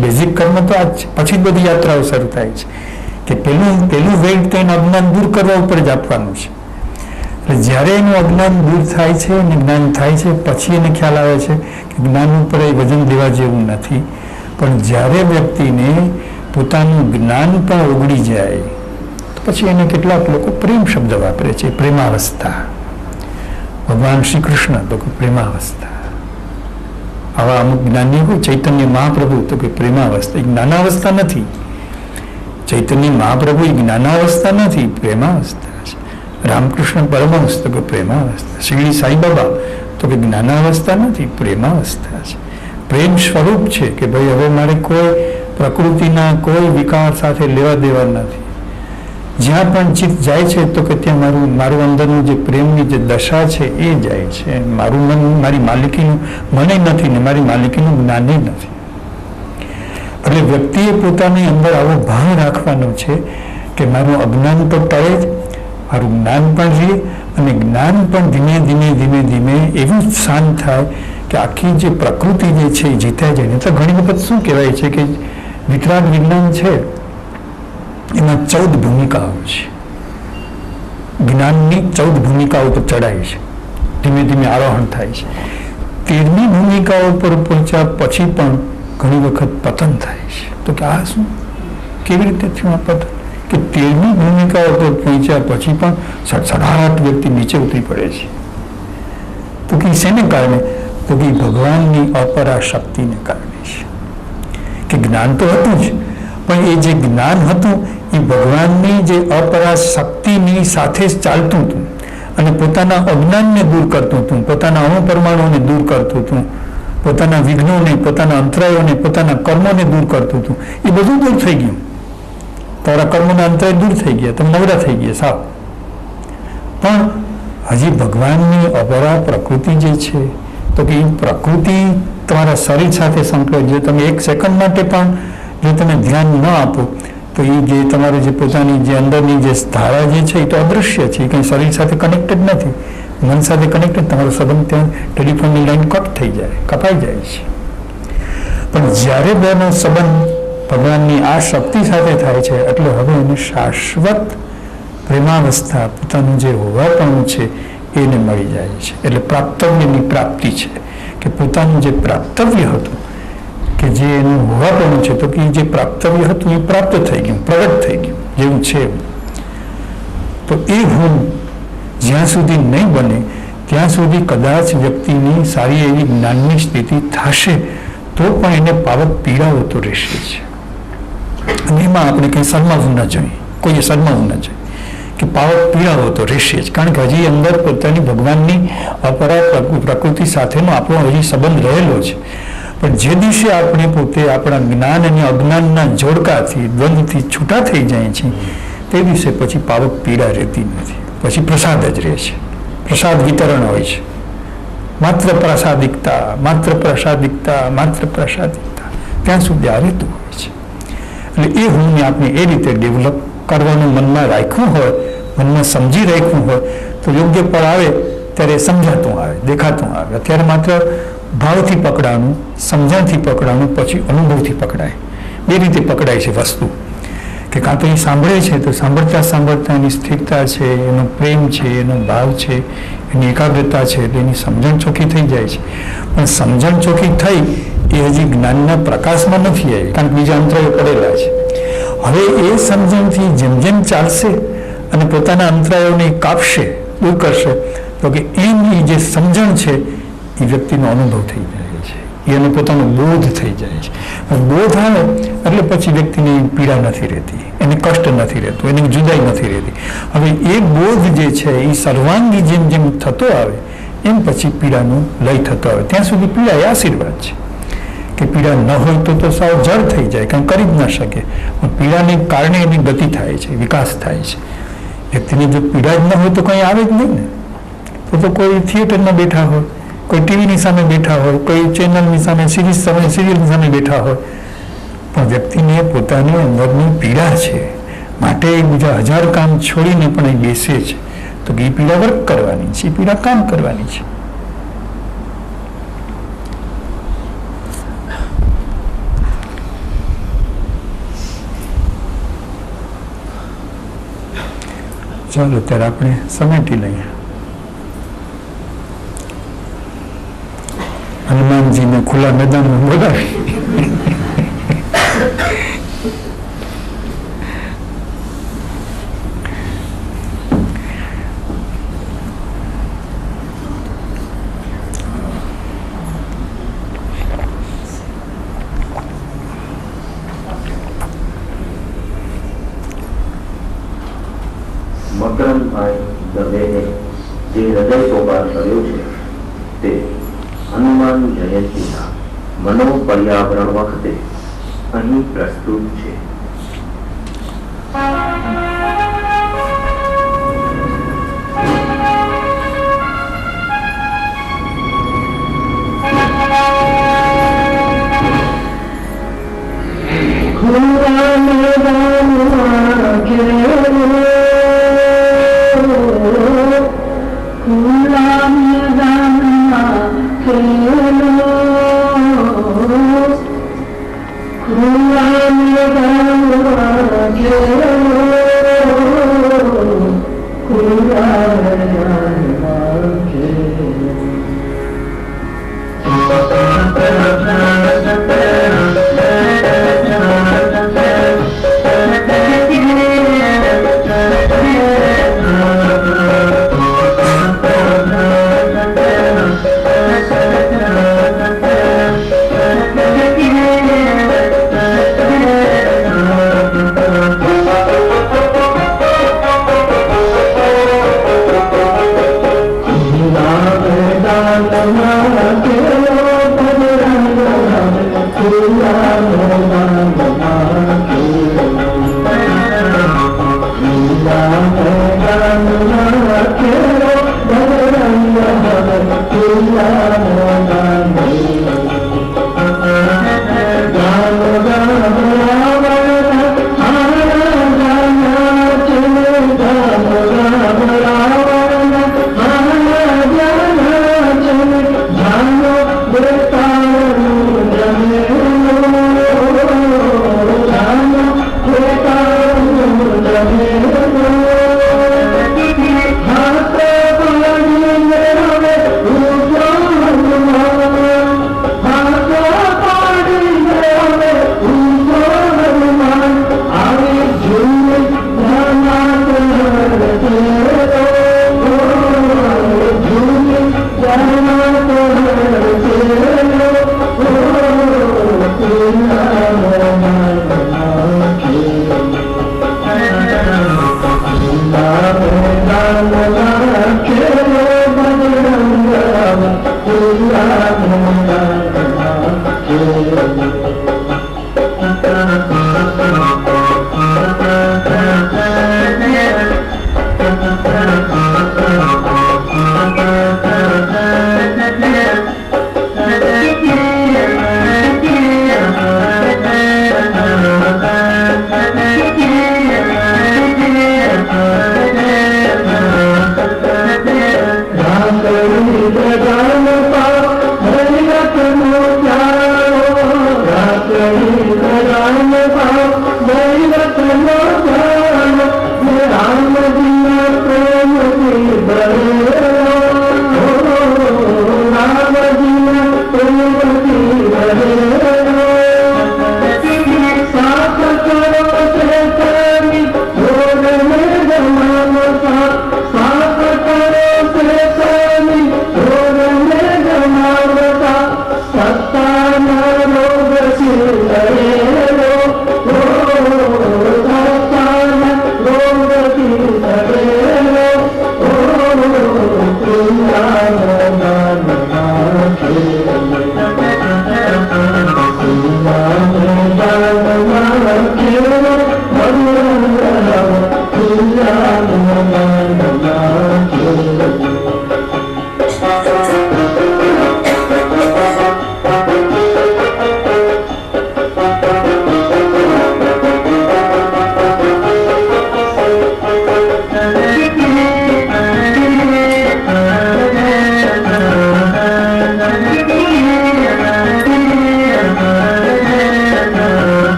બેઝિક કર્મ તો આ જ છે. પછી જ બધી યાત્રાઓ શરૂ થાય છે કે પેલું વેગ તો એનું અજ્ઞાન દૂર કરવા ઉપર જ આપવાનું છે. એટલે જ્યારે એનું અજ્ઞાન દૂર થાય છે અને જ્ઞાન થાય છે પછી એને ખ્યાલ આવે છે કે જ્ઞાન ઉપર એ વજન દેવા જેવું નથી. પણ જ્યારે વ્યક્તિને પોતાનું જ્ઞાન પણ ઓગળી જાય તો પછી એને કેટલાક લોકો પ્રેમ શબ્દ વાપરે છે, પ્રેમાવસ્થા. ભગવાન શ્રી કૃષ્ણ તો કે પ્રેમાવસ્થા. આવા અમુક જ્ઞાની હોય, ચૈતન્ય મહાપ્રભુ તો કે પ્રેમાવસ્થા. એ જ્ઞાનાવસ્થા નથી. ચૈતન્ય મહાપ્રભુ એ જ્ઞાનાવસ્થા નથી, પ્રેમાવસ્થા છે. રામકૃષ્ણ પરમહંસ તો કે પ્રેમાવસ્થા. શિરડી સાંઈબાબા તો કે જ્ઞાનાવસ્થા નથી, પ્રેમાવસ્થા છે. પ્રેમ સ્વરૂપ છે કે ભાઈ હવે મારે કોઈ પ્રકૃતિના કોઈ વિકાર સાથે લેવા દેવા નથી. જ્યાં પણ ચિત્ત જાય છે તો કે ત્યાં મારું અંદરનું જે પ્રેમની જે દશા છે એ જાય છે. મારું મન મારી માલિકીનું મને નથી ને મારી માલિકીનું જ્ઞાને નથી. એટલે વ્યક્તિએ પોતાની અંદર આવો ભાવ રાખવાનો છે કે મારું અજ્ઞાન તો ટળે જ, મારું જ્ઞાન પણ રહે અને જ્ઞાન પણ ધીમે ધીમે ધીમે ધીમે એવું શાંત થાય કે આખી જે પ્રકૃતિ જે છે એ જીતાઈ જાય. તો ઘણી વખત શું કહેવાય છે કે વિતરાગ વિજ્ઞાન છે એમાં 14 ભૂમિકાઓ છે. જ્ઞાનની 14 ભૂમિકાઓ પર ચડાય છે, ધીમે ધીમે આરોહણ થાય છે. 13મી ભૂમિકાઓ પર પહોંચ્યા પછી પણ ઘણી વખત પતન થાય છે. તો કે આ શું, કેવી રીતે થયું આ પતન? કે 13મી ભૂમિકાઓ પર પહોંચ્યા પછી પણ સડસડાટ વ્યક્તિ નીચે ઉતરી પડે છે. તો કે શેને કારણે? તો કે ભગવાનની અપરા શક્તિને કારણે છે. કે જ્ઞાન તો હતું જ, પણ એ જે જ્ઞાન હતું એ ભગવાનની જે અપરા શક્તિની સાથે જ ચાલતું હતું અને પોતાના અજ્ઞાનને દૂર કરતું હતું, પોતાના અણુપરમાણુઓને દૂર કરતું હતું, પોતાના વિઘ્નોને, પોતાના અંતરાયોને, પોતાના કર્મોને દૂર કરતું હતું. એ બધું દૂર થઈ ગયું. તારા કર્મોના અંતરાય દૂર થઈ ગયા, તમે નવરા થઈ ગયા સાવ. પણ હજી ભગવાનની અપરા પ્રકૃતિ જે છે, તો કે એ પ્રકૃતિ તમારા શરીર સાથે સંકળાય. જો તમે એક સેકન્ડ માટે પણ જો તમે ધ્યાન ન આપો તો એ જે તમારે જે પોતાની જે અંદરની જે ધારા જે છે એ તો અદૃશ્ય છે, કંઈ શરીર સાથે કનેક્ટેડ નથી, મન સાથે કનેક્ટેડ. તમારો સંબંધ ત્યાં ટેલિફોનની લાઈન કટ થઈ જાય, કપાઈ જાય છે. પણ જ્યારે બેનો સંબંધ ભગવાનની આ શક્તિ સાથે થાય છે એટલે હવે એને શાશ્વત પ્રેમાવસ્થા, પોતાનું જે હોવાપણું છે એને મળી જાય છે. એટલે પ્રાપ્તવ્યની પ્રાપ્તિ છે કે પોતાનું જે પ્રાપ્તવ્ય હતું, કે જે એનું હોવાપણું છે, તો કે જે પ્રાપ્તવ્ય હતું એ પ્રાપ્ત થઈ ગયું, પ્રગટ થઈ ગયું જેવું છે. તો એ હું જ્યાં સુધી નહીં બને ત્યાં સુધી કદાચ વ્યક્તિની સારી એવી જ્ઞાનની સ્થિતિ થશે તો પણ એને પાવક પીડાવો તો રહેશે છે. અને એમાં આપણે કંઈ શરમાવું ન જોઈએ, કોઈએ શરમાવું ન જોઈએ કે પાવક પીડાવો તો રહેશે જ. કારણ કે હજી અંદર પોતાની ભગવાનની અપરા પ્રકૃતિ સાથેનો આપણો હજી સંબંધ રહેલો છે. પણ જે દિવસે આપણે પોતે આપણા જ્ઞાન અને અજ્ઞાનના જોડકાથી, દ્વંદ્વથી છૂટા થઈ જાય છે તે દિવસે પછી પાવક પીડા રહેતી નથી. પછી પ્રસાદ જ રહે છે, પ્રસાદ વિતરણ હોય છે. માત્ર પ્રસાદિકતા, માત્ર પ્રસાદિકતા, માત્ર પ્રસાદિકતા, ત્યાં સુધી આ રહેતું હોય છે. એટલે એ હુંને આપણે એ રીતે ડેવલપ કરવાનું મનમાં રાખ્યું હોય, મનમાં સમજી રાખ્યું હોય તો યોગ્ય પળ આવે ત્યારે સમજાતું આવે, દેખાતું આવે. અત્યારે માત્ર ભાવથી પકડાનું, સમજણથી પકડાનું, પછી અનુભવથી પકડાય. બે રીતે પકડાય છે વસ્તુ. કે કાં તો એ સાંભળે છે તો સાંભળતા સાંભળતા એની સ્થિરતા છે, એનો પ્રેમ છે, એનો ભાવ છે, એની એકાગ્રતા છે, એટલે એની સમજણ ચોખ્ખી થઈ જાય છે. પણ સમજણ ચોખ્ખી થઈ એ હજી જ્ઞાનના પ્રકાશમાં નથી આવી, કારણ કે બીજા અંતરાયો પડેલા છે. હવે એ સમજણથી જેમ જેમ ચાલશે અને પોતાના અંતરાયોને કાપશે, દૂર કરશે, તો કે એની જે સમજણ છે એ વ્યક્તિનો અનુભવ થઈ જાય છે, એનો પોતાનો બોધ થઈ જાય છે. બોધ આવે એટલે પછી વ્યક્તિની પીડા નથી રહેતી, એને કષ્ટ નથી રહેતું, એની જુદાઈ નથી રહેતી. હવે એ બોધ જે છે એ સર્વાંગી જેમ જેમ થતો આવે એમ પછી પીડાનો લય થતો આવે. ત્યાં સુધી પીડા એ આશીર્વાદ છે. કે પીડા ન હોય તો સાવ જળ થઈ જાય, કંઈ કરી જ ન શકે. પણ પીડાને કારણે એની ગતિ થાય છે, વિકાસ થાય છે. વ્યક્તિને જો પીડા જ ન હોય તો કંઈ આવે જ નહીં ને. તો કોઈ થિયેટરમાં બેઠા હોય, કોઈ ટીવીની સામે બેઠા હોય, કોઈ ચેનલની સામે, સિરિયલની સામે બેઠા હોય, પણ વ્યક્તિને પોતાની અંદરની પીડા છે માટે બીજા 1000 કામ છોડીને પણ એ બેસે છે. તો એ પીડા વર્ક કરવાની છે, એ પીડા કામ કરવાની છે. ચાલો ત્યારે આપણે સમેટી લઈએ. હનુમાનજીને ખુલ્લા મેદાનમાં બોલાવી મકરંદભાઈ દવેએ જે હૃદય સોપાન કર્યો છે તે હનુમાન જયંતિના મનોપર્યાવરણ વખતે અહીં પ્રસ્તુત છે. ખુલ્લા મેદાનમાં